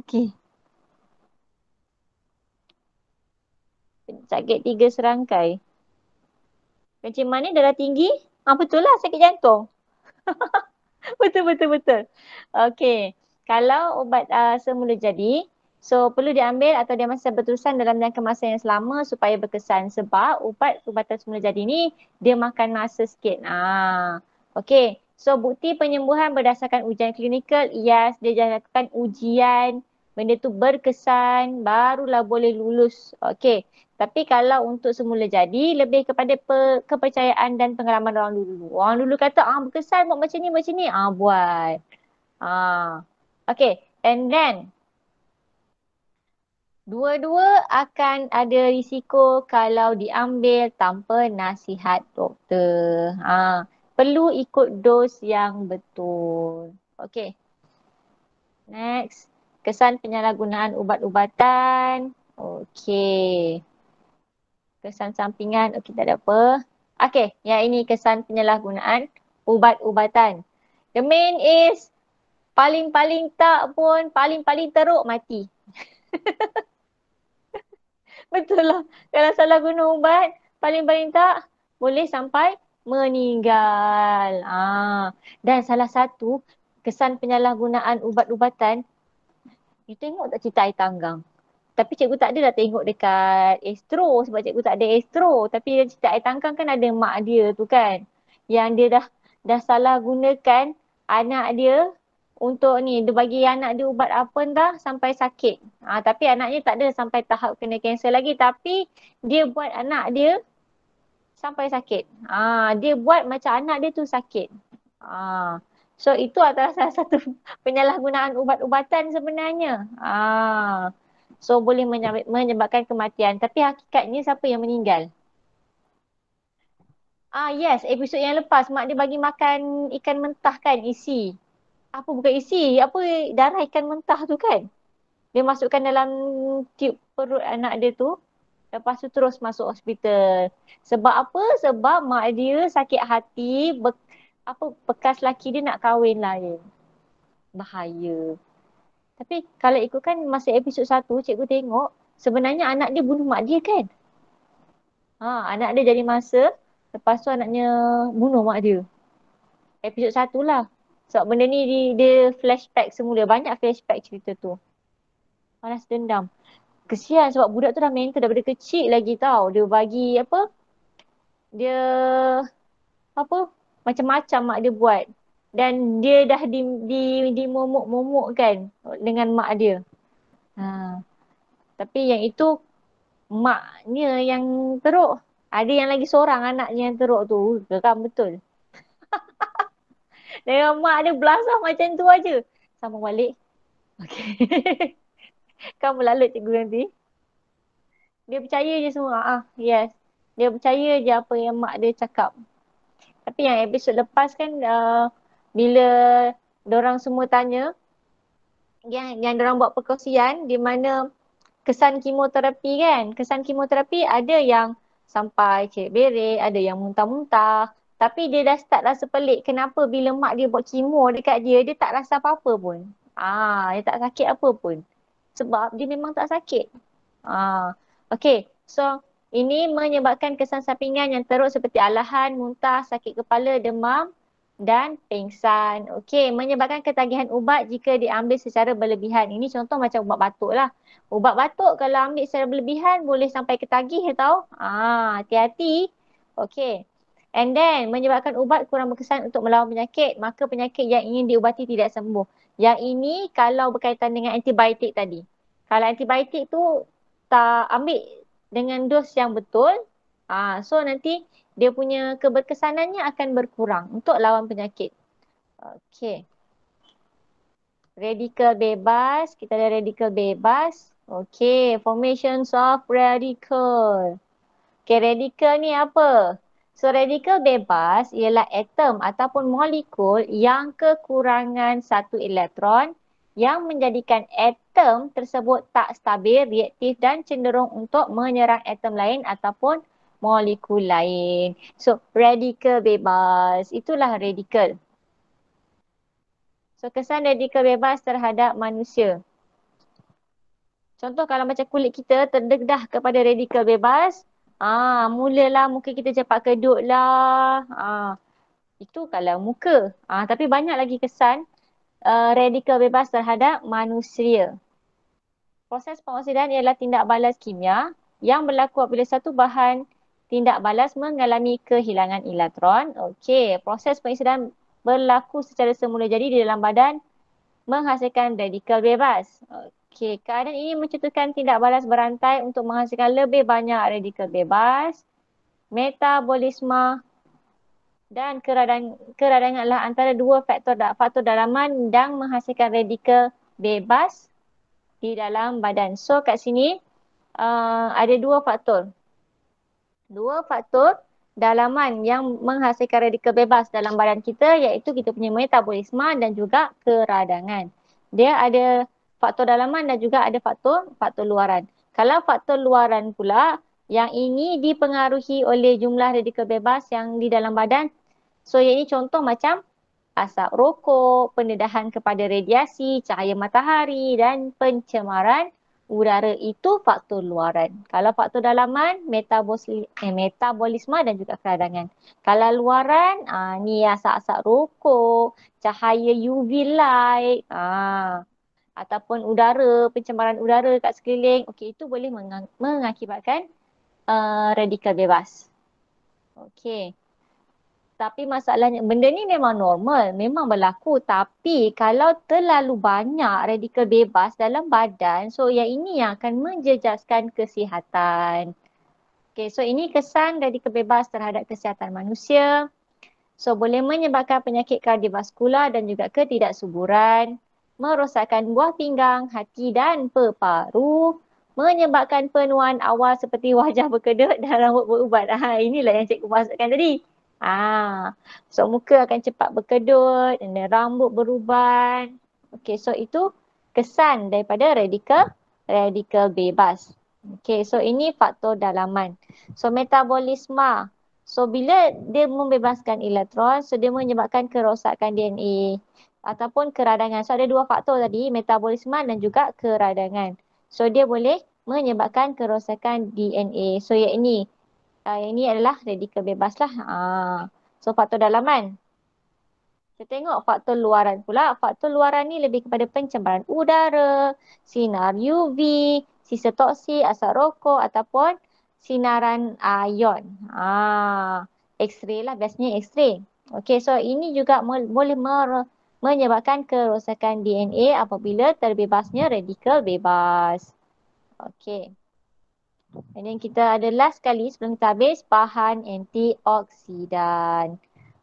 Okey. Sakit 3 serangkai. Macam mana darah tinggi? Betul lah sakit jantung. Betul, betul, betul. Okey. Kalau ubat semula jadi, so perlu diambil atau dia masa berterusan dalam jangka masa yang selama supaya berkesan. Sebab ubatan semula jadi ni, dia makan masa sikit. Okey. So bukti penyembuhan berdasarkan ujian klinikal, yes, dia lakukan ujian, benda tu berkesan, barulah boleh lulus. Okey. Tapi kalau untuk semula jadi, lebih kepada kepercayaan dan pengalaman orang dulu. Orang dulu kata, berkesan buat macam ni, buat. Okay, and then dua-dua akan ada risiko kalau diambil tanpa nasihat doktor. Perlu ikut dos yang betul. Okay, next. Kesan penyalahgunaan ubat-ubatan. Okay. Kesan sampingan, okey tak ada apa. Okey, yang ini kesan penyalahgunaan ubat-ubatan. The main is paling-paling tak pun, paling-paling teruk mati. Betul lah. Kalau salah guna ubat, paling-paling tak boleh sampai meninggal. Dan salah satu kesan penyalahgunaan ubat-ubatan, you tengok tak cerita air tanggang? Tapi cikgu tak ada dah tengok dekat Astro sebab cikgu tak ada Astro. Tapi dia cerita air tangkang kan ada mak dia tu kan. Yang dia dah salah gunakan anak dia untuk ni. Dia bagi anak dia ubat apa dah sampai sakit. Tapi anaknya tak ada sampai tahap kena kanser lagi. Tapi dia buat anak dia sampai sakit. Dia buat macam anak dia tu sakit. So itu adalah salah satu penyalahgunaan ubat-ubatan sebenarnya. So boleh menyebabkan kematian. Tapi hakikatnya siapa yang meninggal? Yes, episod yang lepas mak dia bagi makan ikan mentah kan, isi. Apa bukan isi, apa darah ikan mentah tu kan. Dia masukkan dalam tube perut anak dia tu. Lepas tu terus masuk hospital. Sebab apa? Sebab mak dia sakit hati, bekas laki dia nak kahwin lain. Bahaya. Tapi kalau ikutkan masa episod 1, cikgu tengok sebenarnya anak dia bunuh mak dia kan? Anak dia jadi masa, lepas tu anaknya bunuh mak dia. Episod 1 lah. Sebab benda ni dia flashback semula. Banyak flashback cerita tu. Balas dendam. Kesian sebab budak tu dah mental daripada kecil lagi tau. Dia bagi apa? Dia apa? Macam-macam mak dia buat. Dan dia dah dimomok-momok kan dengan mak dia. Tapi yang itu maknya yang teruk. Ada yang lagi seorang anaknya yang teruk tu. Geram betul. Dengan mak dia belasah macam tu aja. Sama balik. Okay. Kamu lalut cikgu nanti. Dia percaya je semua. Yes. Dia percaya je apa yang mak dia cakap. Tapi yang episod lepas kan bila dorang semua tanya yang dorang buat perkongsian di mana kesan kemoterapi kan. Kesan kemoterapi ada yang sampai cek berik, ada yang muntah-muntah. Tapi dia dah start rasa pelik. Kenapa bila mak dia buat kemo dekat dia, dia tak rasa apa-apa pun. Dia tak sakit apa pun. Sebab dia memang tak sakit. Okay, so ini menyebabkan kesan sampingan yang teruk seperti alahan, muntah, sakit kepala, demam dan pingsan. Okey, menyebabkan ketagihan ubat jika diambil secara berlebihan. Ini contoh macam ubat batuk lah. Ubat batuk kalau ambil secara berlebihan boleh sampai ketagih tau. Hati-hati. Okey. And then menyebabkan ubat kurang berkesan untuk melawan penyakit, maka penyakit yang ingin diubati tidak sembuh. Yang ini kalau berkaitan dengan antibiotik tadi. Kalau antibiotik tu tak ambil dengan dos yang betul, so nanti dia punya keberkesanannya akan berkurang untuk lawan penyakit. Okey. Radikal bebas. Kita ada radikal bebas. Okey. Formations of radical. Okey, radikal ni apa? So, radikal bebas ialah atom ataupun molekul yang kekurangan satu elektron yang menjadikan atom tersebut tak stabil, reaktif dan cenderung untuk menyerang atom lain ataupun molekul lain. So, radikal bebas. Itulah radikal. So, kesan radikal bebas terhadap manusia. Contoh kalau macam kulit kita terdedah kepada radikal bebas, mulalah muka kita cepat kedut lah. Itu kalau muka. Tapi banyak lagi kesan radikal bebas terhadap manusia. Proses pengoksidan ialah tindak balas kimia yang berlaku apabila satu bahan tindak balas mengalami kehilangan elektron. Okey, proses pengoksidan berlaku secara semula jadi di dalam badan menghasilkan radikal bebas. Okey, keadaan ini mencontohkan tindak balas berantai untuk menghasilkan lebih banyak radikal bebas. Metabolisme dan keradangan adalah antara dua faktor dalaman yang menghasilkan radikal bebas di dalam badan. So kat sini ada dua faktor. Dua faktor dalaman yang menghasilkan radikal bebas dalam badan kita iaitu kita punya metabolisme dan juga keradangan. Dia ada faktor dalaman dan juga ada faktor luaran. Kalau faktor luaran pula yang ini dipengaruhi oleh jumlah radikal bebas yang di dalam badan. So yang ini contoh macam asap rokok, pendedahan kepada radiasi, cahaya matahari dan pencemaran udara itu faktor luaran. Kalau faktor dalaman, metabolisme dan juga keradangan. Kalau luaran, ni asap-asap rokok, cahaya UV light, ataupun udara, pencemaran udara kat sekeliling. Okey, itu boleh mengakibatkan radikal bebas. Okey. Tapi masalahnya, benda ni memang normal, memang berlaku. Tapi kalau terlalu banyak radikal bebas dalam badan, so yang ini yang akan menjejaskan kesihatan. Okay, so ini kesan radikal bebas terhadap kesihatan manusia. So boleh menyebabkan penyakit kardiovaskular dan juga ketidaksuburan, merosakkan buah pinggang, hati dan peparu, menyebabkan penuaan awal seperti wajah berkedut dan rambut berubat. Inilah yang cikgu maksudkan tadi. So muka akan cepat berkedut dan rambut beruban. Okey, so itu kesan daripada radikal bebas. Okey, so ini faktor dalaman. So metabolisme. So bila dia membebaskan elektron, so dia menyebabkan kerosakan DNA ataupun keradangan. So ada dua faktor tadi, metabolisme dan juga keradangan. So dia boleh menyebabkan kerosakan DNA. So yang ini adalah radikal bebas lah. So faktor dalaman. Kita tengok faktor luaran pula. Faktor luaran ni lebih kepada pencemaran udara, sinar UV, sisa toksik, asap rokok ataupun sinaran ion. X-ray lah, biasanya X-ray. Okey, so ini juga boleh menyebabkan kerosakan DNA apabila terbebasnya radikal bebas. Okey. Dan yang kita ada last kali sebelum kita habis, bahan antioksidan.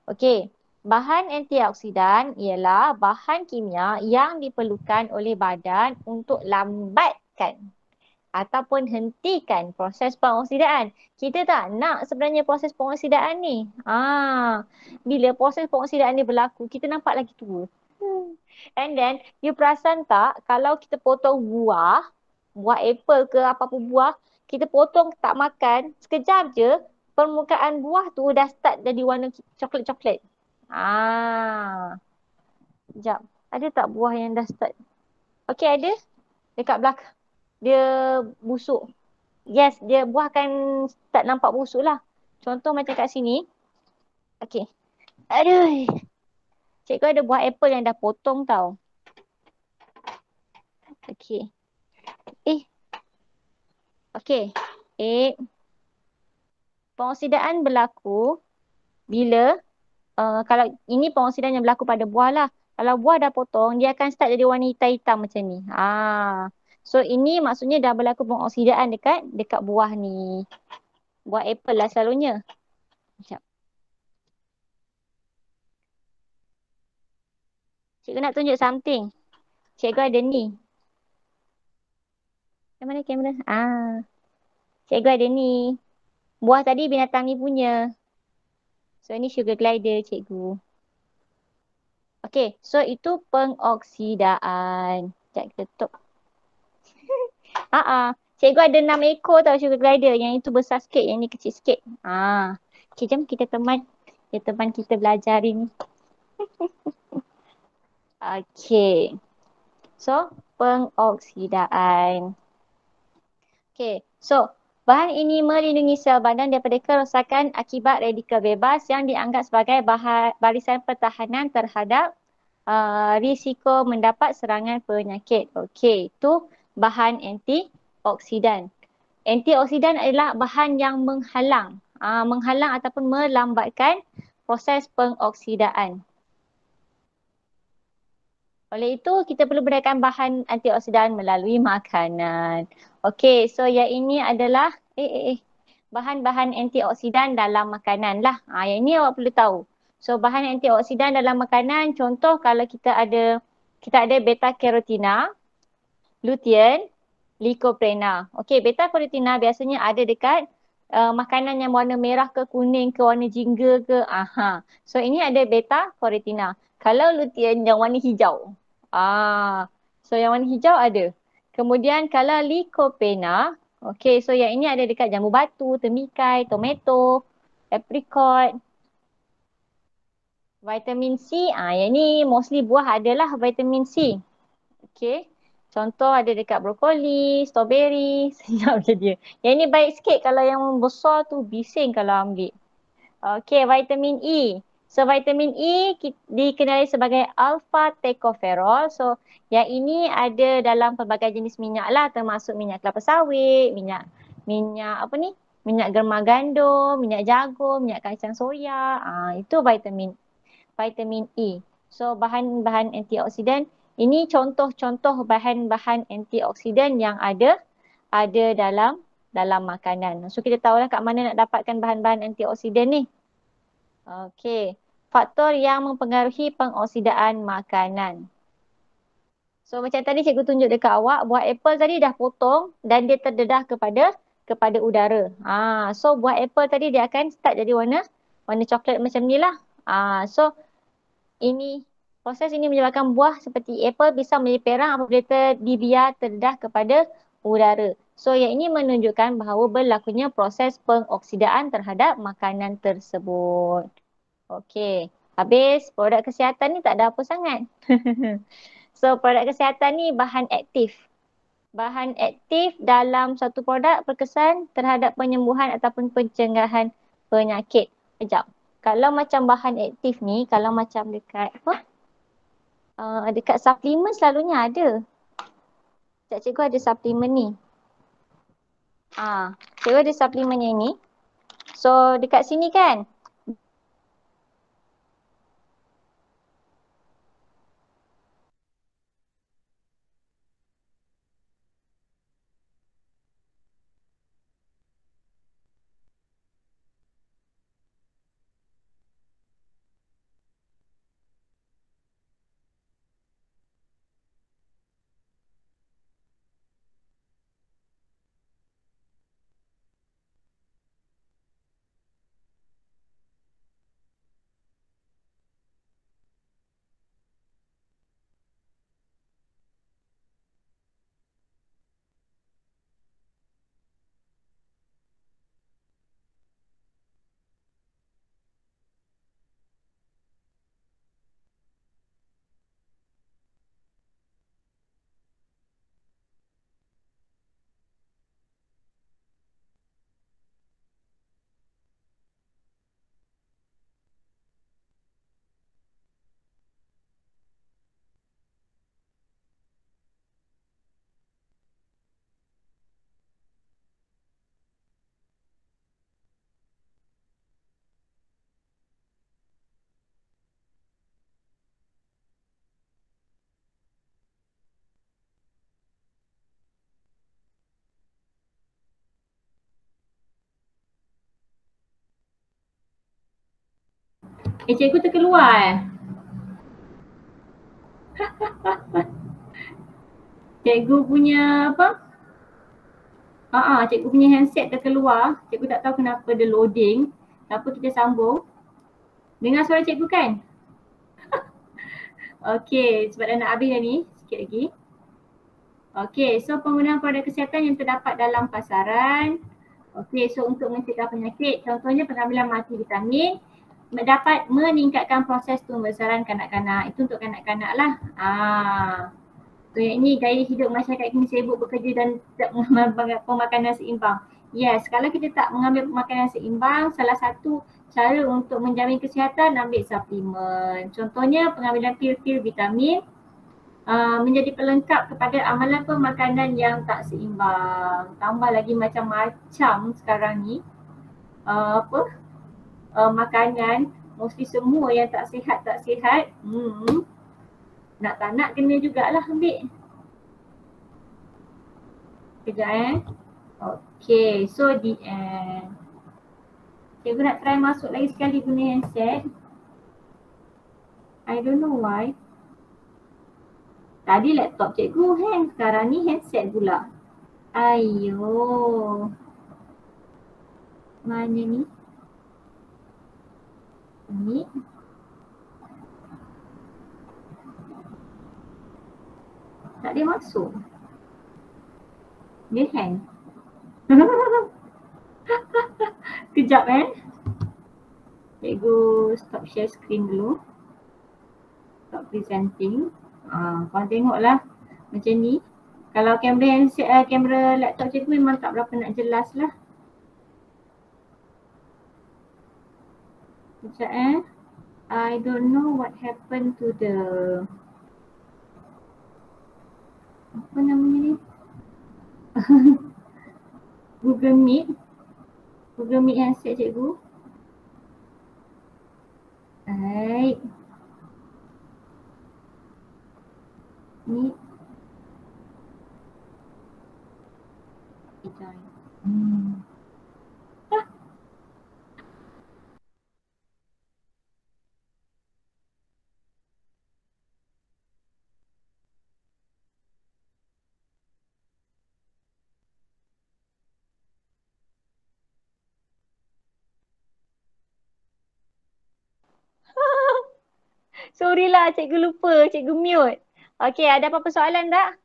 Okey, bahan antioksidan ialah bahan kimia yang diperlukan oleh badan untuk lambatkan ataupun hentikan proses pengoksidaan. Kita tak nak sebenarnya proses pengoksidaan ni. Bila proses pengoksidaan ni berlaku, kita nampak lagi tua. And then, you perasan tak kalau kita potong buah apple ke apa-apa buah, kita potong tak makan, sekejap je permukaan buah tu dah start jadi warna coklat-coklat. Sekejap. Ada tak buah yang dah start? Okey, ada. Dekat belakang. Dia busuk. Yes, dia buah akan start nampak busuk lah. Contoh macam kat sini. Okey. Aduh. Cikgu ada buah apple yang dah potong tau. Okey. Okey. Pengoksidaan berlaku bila kalau ini pengoksidaan yang berlaku pada buah lah. Kalau buah dah potong, dia akan start jadi warna hitam-hitam macam ni. So ini maksudnya dah berlaku pengoksidaan dekat buah ni. Buah apple lah selalunya. Sekejap. Cikgu nak tunjuk something. Cikgu ada ni. Yang mana kamera? Cikgu ada ni. Buah tadi binatang ni punya. So ini sugar glider cikgu. Okey, so itu pengoksidaan. Sekejap kita tutup. Cikgu ada 6 ekor tau sugar glider. Yang itu besar sikit, yang ni kecil sikit. Okay, jom kita teman kita belajar hari ni. Okay. So, pengoksidaan. Okay, so bahan ini melindungi sel badan daripada kerosakan akibat radikal bebas yang dianggap sebagai barisan pertahanan terhadap risiko mendapat serangan penyakit. Okey, itu bahan antioksidan. Antioksidan adalah bahan yang menghalang ataupun melambatkan proses pengoksidaan. Oleh itu, kita perlu gunakan bahan antioksidan melalui makanan. Okey, so yang ini adalah bahan-bahan antioksidan dalam makanan lah. Yang ini awak perlu tahu. So, bahan antioksidan dalam makanan, contoh kalau kita ada beta carotina, lutein, lycopene. Okey, beta carotina biasanya ada dekat makanan yang warna merah ke kuning ke warna jingga ke. So, ini ada beta carotina. Kalau lutein yang warna hijau. So yang warna hijau ada. Kemudian kalau lycopene, okey, so yang ini ada dekat jambu batu, temikai, tomato, apricot. Vitamin C, yang ni mostly buah adalah vitamin C. Okey. Contoh ada dekat brokoli, strawberry, senyap je dia. Yang ni baik sikit kalau yang besar tu bising kalau ambil. Okey, vitamin E. So vitamin E dikenali sebagai alpha tocopherol. So yang ini ada dalam pelbagai jenis minyak lah, termasuk minyak kelapa sawit, minyak apa ni? Minyak germa gandum, minyak jagung, minyak kacang soya. Itu vitamin E. So bahan-bahan antioksidan ini contoh-contoh bahan-bahan antioksidan yang ada dalam makanan. So kita tahulah kat mana nak dapatkan bahan-bahan antioksidan ni. Okey, faktor yang mempengaruhi pengoksidaan makanan. So macam tadi cikgu tunjuk dekat awak, buah apple tadi dah potong dan dia terdedah kepada udara. So buah apple tadi dia akan start jadi warna coklat macam ni lah. So proses ini menyebabkan buah seperti apple bisa menjadi perang apabila dibiar terdedah kepada udara. So yang ini menunjukkan bahawa berlakunya proses pengoksidaan terhadap makanan tersebut. Okey, habis produk kesihatan ni tak ada apa sangat. So produk kesihatan ni bahan aktif. Bahan aktif dalam satu produk berkesan terhadap penyembuhan ataupun pencegahan penyakit. Sekejap. Kalau macam bahan aktif ni, kalau macam dekat dekat suplemen selalunya ada. Sekejap, cikgu ada suplemen ni. Cikgu ada suplemen yang ni. So dekat sini kan, cikgu terkeluar Cikgu punya apa? Cikgu punya handset terkeluar. Cikgu tak tahu kenapa dia loading. Kenapa kita sambung. Dengar suara cikgu kan? Okey, sebab dah nak habis dah ni. Sikit lagi. Okey, so penggunaan produk kesihatan yang terdapat dalam pasaran. Okey, so untuk mencegah penyakit, contohnya pengambilan multivitamin dapat meningkatkan proses pembesaran kanak-kanak. Itu untuk kanak-kanak lah. So yang ini gaya hidup masyarakat kini sibuk bekerja dan tidak mengambil pemakanan seimbang. Yes, kalau kita tak mengambil pemakanan seimbang, salah satu cara untuk menjamin kesihatan ambil suplemen. Contohnya pengambilan pil-pil vitamin menjadi pelengkap kepada amalan pemakanan yang tak seimbang. Tambah lagi macam-macam sekarang ni makanan, mostly semua yang tak sihat. Nak tak nak kena jugalah ambil. Kejap. Okay, so the end. Cikgu nak try masuk lagi sekali guna handset. I don't know why. Tadi laptop cikgu hang, sekarang ni handset pula. Ayo. Mana ni? Ni. Tak dia masuk. Dia hang. Kejap Cikgu stop share screen dulu. Stop presenting. Korang tengoklah macam ni. Kalau kamera handset, kamera laptop cikgu memang tak berapa nak jelas lah. Sekejap I don't know what happened to the apa namanya ni? Google Meet. Google Meet handset cikgu. Baik. Ni. Join. Sorry lah cikgu lupa, cikgu mute. Okay, ada apa-apa soalan tak?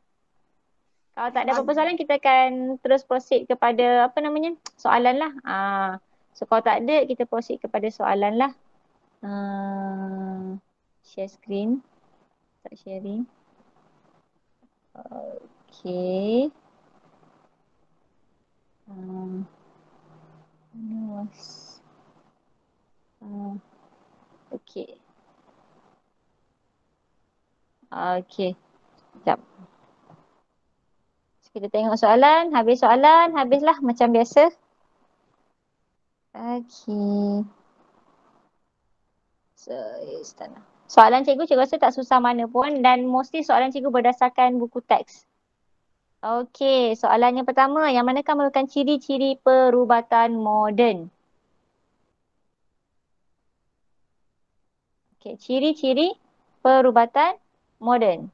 Kalau tak ada apa-apa soalan, kita akan terus proceed kepada apa namanya? Soalan lah. So kalau tak ada, kita proceed kepada soalan lah. Share screen. Start sharing. Okay. Okay. Okay. Sekejap. Kita tengok soalan. Habis soalan, habislah macam biasa. Okay. So, soalan cikgu rasa tak susah mana pun dan mostly soalan cikgu berdasarkan buku teks. Okey, soalan yang pertama, yang manakah merupakan ciri-ciri perubatan moden? Okey, ciri-ciri perubatan moden.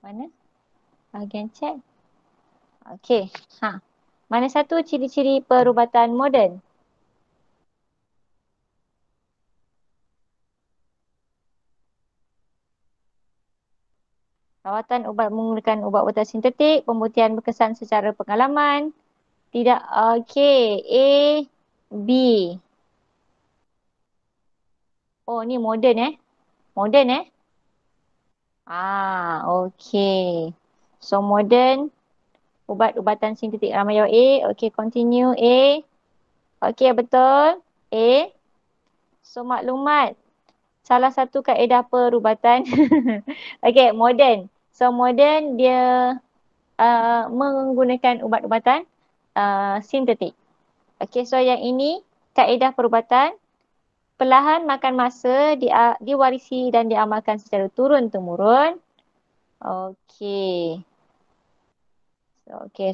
Mana? Bahagian chat. Okey, mana satu ciri-ciri perubatan moden? Rawatan ubat menggunakan ubat-ubatan sintetik, pembuktian berkesan secara pengalaman. Tidak. Okey, A, B. Oh, ni moden Moden okey. So moden ubat-ubatan sintetik ramai jawab A. Okey, continue A. Okey, betul. A. So maklumat salah satu kaedah perubatan. Okey, moden. So moden dia menggunakan ubat-ubatan sintetik. Okey, so yang ini kaedah perubatan perlahan makan masa diwarisi dan diamalkan secara turun-temurun. Okey.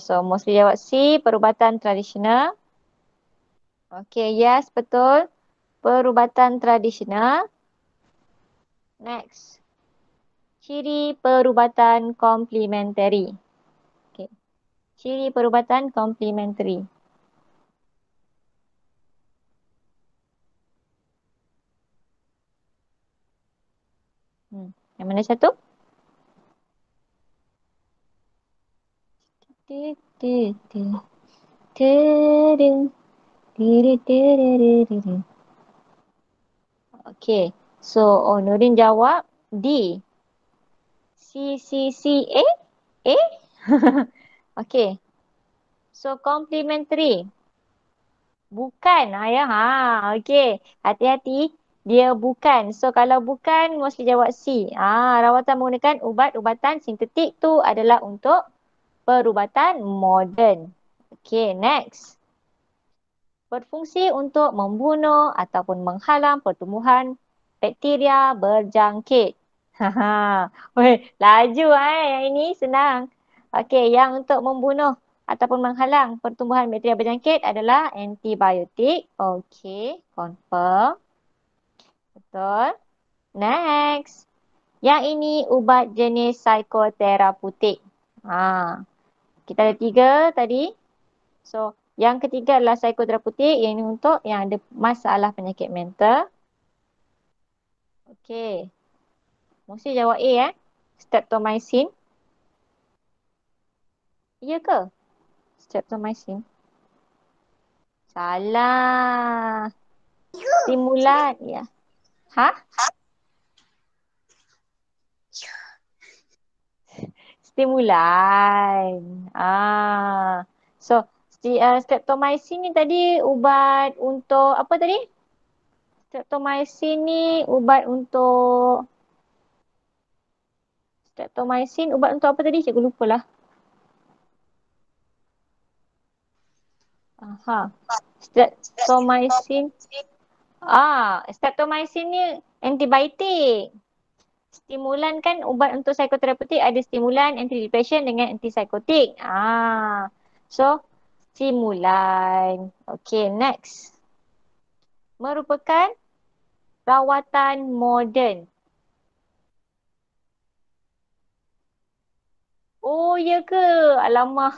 So mostly jawab C, perubatan tradisional. Okey, yes, betul. Perubatan tradisional. Next. Ciri perubatan komplementari. Okey. Ciri perubatan komplementari. Yang mana satu? Tu, tu, tu. Tudu, tudu, tudu, tudu, tudu. Okay. So, oh, Nurin jawab D. C, C, C, A? A? Okay. So, complementary. Bukan. Ya. Ha. Okay. Hati-hati. Dia bukan. So, kalau bukan, mesti jawab C. Rawatan menggunakan ubat-ubatan sintetik tu adalah untuk perubatan moden. Okay, next. Berfungsi untuk membunuh ataupun menghalang pertumbuhan bakteria berjangkit. Haha. Weh, laju yang ini senang. Okey, yang untuk membunuh ataupun menghalang pertumbuhan bakteria berjangkit adalah antibiotik. Okey, confirm. Betul. Next. Yang ini ubat jenis psikoterapeutik. Kita ada 3 tadi. So, yang ketiga adalah psikoterapeutik. Yang ini untuk yang ada masalah penyakit mental. Okey. Mesti jawab A Streptomycin. Ya ke? Streptomycin. Salah. Stimulan. Ya. Ha? Stimulan. So, streptomycin ni tadi ubat untuk apa tadi? Streptomycin ni ubat untuk apa tadi? Cikgu lupalah. Streptomycin. Streptomycin ni antibiotik. Stimulan kan ubat untuk psikoterapeutik ada stimulan, antidepressant dengan antipsikotik. So stimulan. Okay, next. Merupakan rawatan moden. Oh, ya ke? Alamak.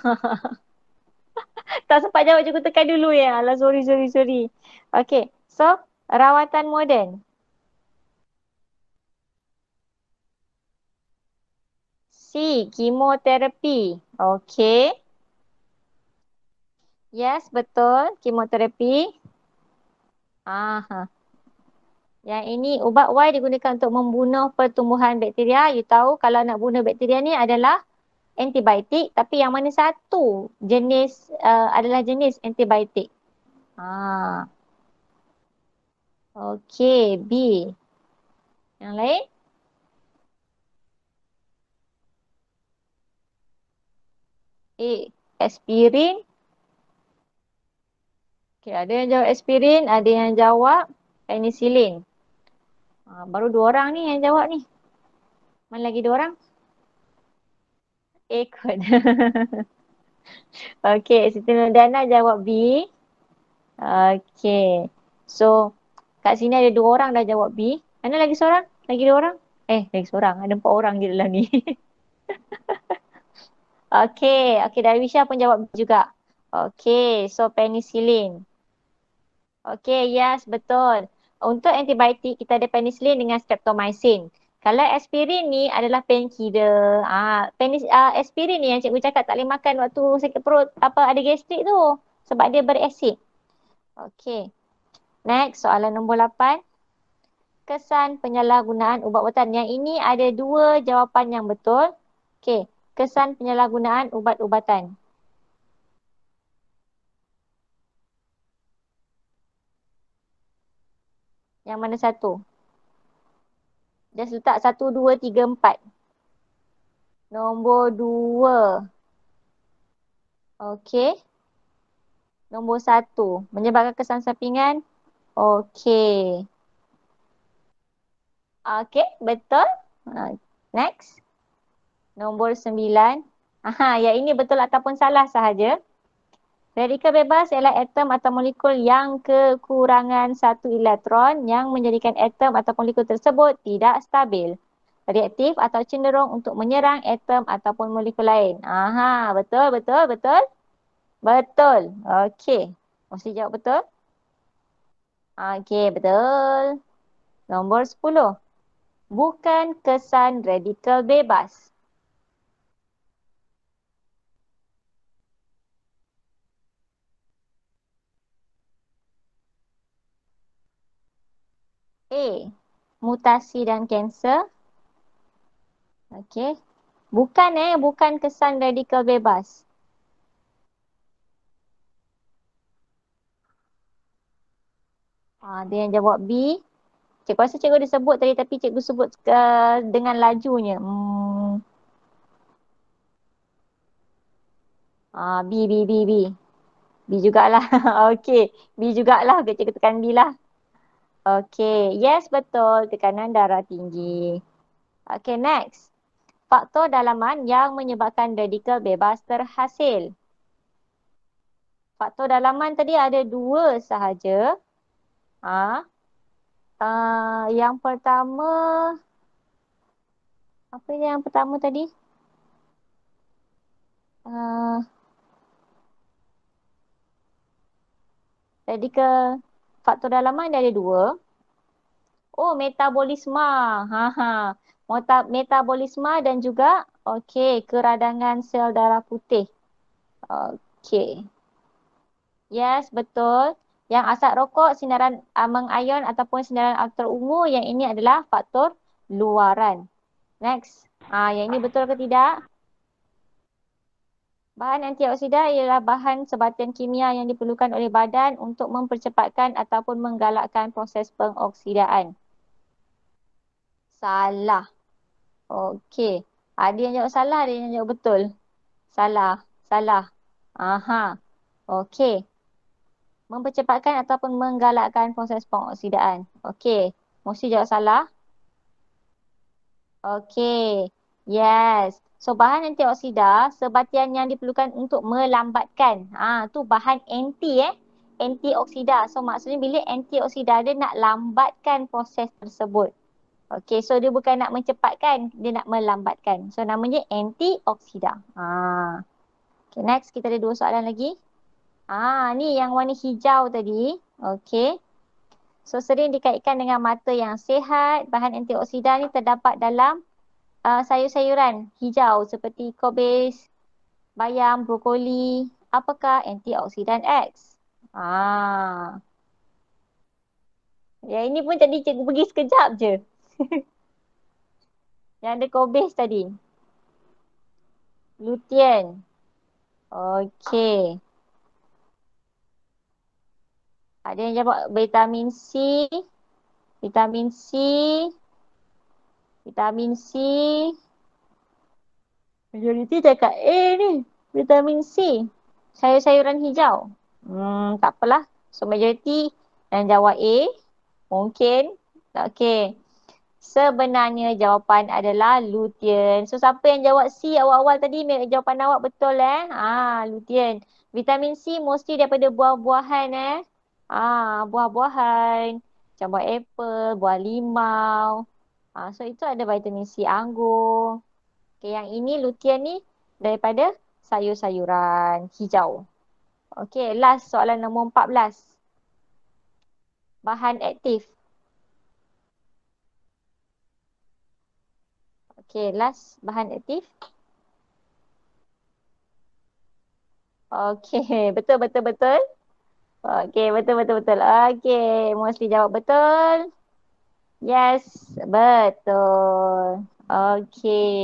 Tak sempat jawab, cikgu tekan dulu ya. Alah, sorry. Okay, so rawatan moden. C, kemoterapi. Okay. Yes, betul. Kemoterapi. Yang ini ubat Y digunakan untuk membunuh pertumbuhan bakteria. You tahu kalau nak bunuh bakteria ni adalah antibiotik. Tapi yang mana satu jenis adalah jenis antibiotik. Okey, B. Yang lain? A. Aspirin. Okay, ada yang jawab aspirin, ada yang jawab penicillin. Baru 2 orang ni yang jawab ni. Mana lagi 2 orang? A kot. Okey, Siti Nurdana jawab B. Okey. So, kat sini ada 2 orang dah jawab B. Mana lagi seorang? Lagi 2 orang? Lagi seorang. Ada 4 orang je dalam ni. Okey, Darwisha pun jawab B juga. Okey, so penicillin. Okey, yes, betul. Untuk antibiotik, kita ada penicillin dengan streptomycin. Kalau aspirin ni adalah painkiller. Aspirin ni yang cikgu cakap tak boleh makan waktu sakit perut, ada gastrik tu. Sebab dia berasid. Okey. Next, soalan nombor 8. Kesan penyalahgunaan ubat-ubatan. Yang ini ada 2 jawapan yang betul. Okey. Kesan penyalahgunaan ubat-ubatan. Yang mana satu? Just letak 1, 2, 3, 4. Nombor 2. Okey. Nombor 1. Menyebabkan kesan sampingan. Okey. Okey, betul. Next. Nombor 9. Yang ini betul ataupun salah sahaja. Radikal bebas ialah atom atau molekul yang kekurangan satu elektron yang menjadikan atom atau molekul tersebut tidak stabil, reaktif atau cenderung untuk menyerang atom ataupun molekul lain. Betul. Betul. Okey. Mesti jawab betul. Okey, betul. Nombor 10. Bukan kesan radikal bebas. A. Mutasi dan kanser. Okey. Bukan bukan kesan radikal bebas. Dia yang jawab B. Cikgu rasa cikgu ada sebut tadi tapi cikgu sebut dengan lajunya. B, B, B, B. B jugalah. Okey. B jugalah. Okay, cikgu tekan B lah. Okey. Yes, betul. Tekanan darah tinggi. Okey, next. Faktor dalaman yang menyebabkan radikal bebas terhasil. Faktor dalaman tadi ada dua sahaja. Yang pertama, apa yang pertama tadi? Uh, Radikal faktor dalaman dia ada dua. Oh, metabolisme. Ha ha. Metabolisme dan juga keradangan sel darah putih. Okey. Yes, betul. Yang asap rokok, sinaran mengayon ataupun sinaran ultraungu, yang ini adalah faktor luaran. Next. Yang ini betul ke tidak? Bahan antioksida ialah bahan sebatian kimia yang diperlukan oleh badan untuk mempercepatkan ataupun menggalakkan proses pengoksidaan. Salah. Okey. Ada yang jawab salah, ada yang jawab betul. Salah. Salah. Aha. Okey. Mempercepatkan ataupun menggalakkan proses pengoksidaan. Okey. Mesti jawab salah. Okey. Yes. So bahan antioksida sebatian yang diperlukan untuk melambatkan. Tu bahan antioksida. So maksudnya bila antioksida dia nak lambatkan proses tersebut. Okey, so dia bukan nak mencepatkan, dia nak melambatkan. So namanya antioksida. Okay, next kita ada dua soalan lagi. Ni yang warna hijau tadi. Okey. So sering dikaitkan dengan mata yang sihat. Bahan antioksida ni terdapat dalam sayur-sayuran hijau seperti kobis, bayam, brokoli. Apakah antioksidan X? Yang ini pun tadi cikgu pergi sekejap je. Yang ada kobis tadi. Lutein. Okey. Ada yang jawab vitamin C. Vitamin C. Vitamin C. Majoriti cakap A ni. Vitamin C. Sayur-sayuran hijau. Tak apalah. So majoriti yang jawab A. Mungkin. Okey. Sebenarnya jawapan adalah lutein. So siapa yang jawab C awal-awal tadi, jawapan awak betul lutein. Vitamin C mesti daripada buah-buahan buah-buahan. Macam buah apple, buah limau. So itu ada vitamin C anggur. Okay, yang ini lutein ni daripada sayur-sayuran hijau. Okay, last soalan nombor 14. Bahan aktif. Okay, last bahan aktif. Okay, betul. Okay, betul. Okay, mesti jawab betul. Yes, betul. Okay.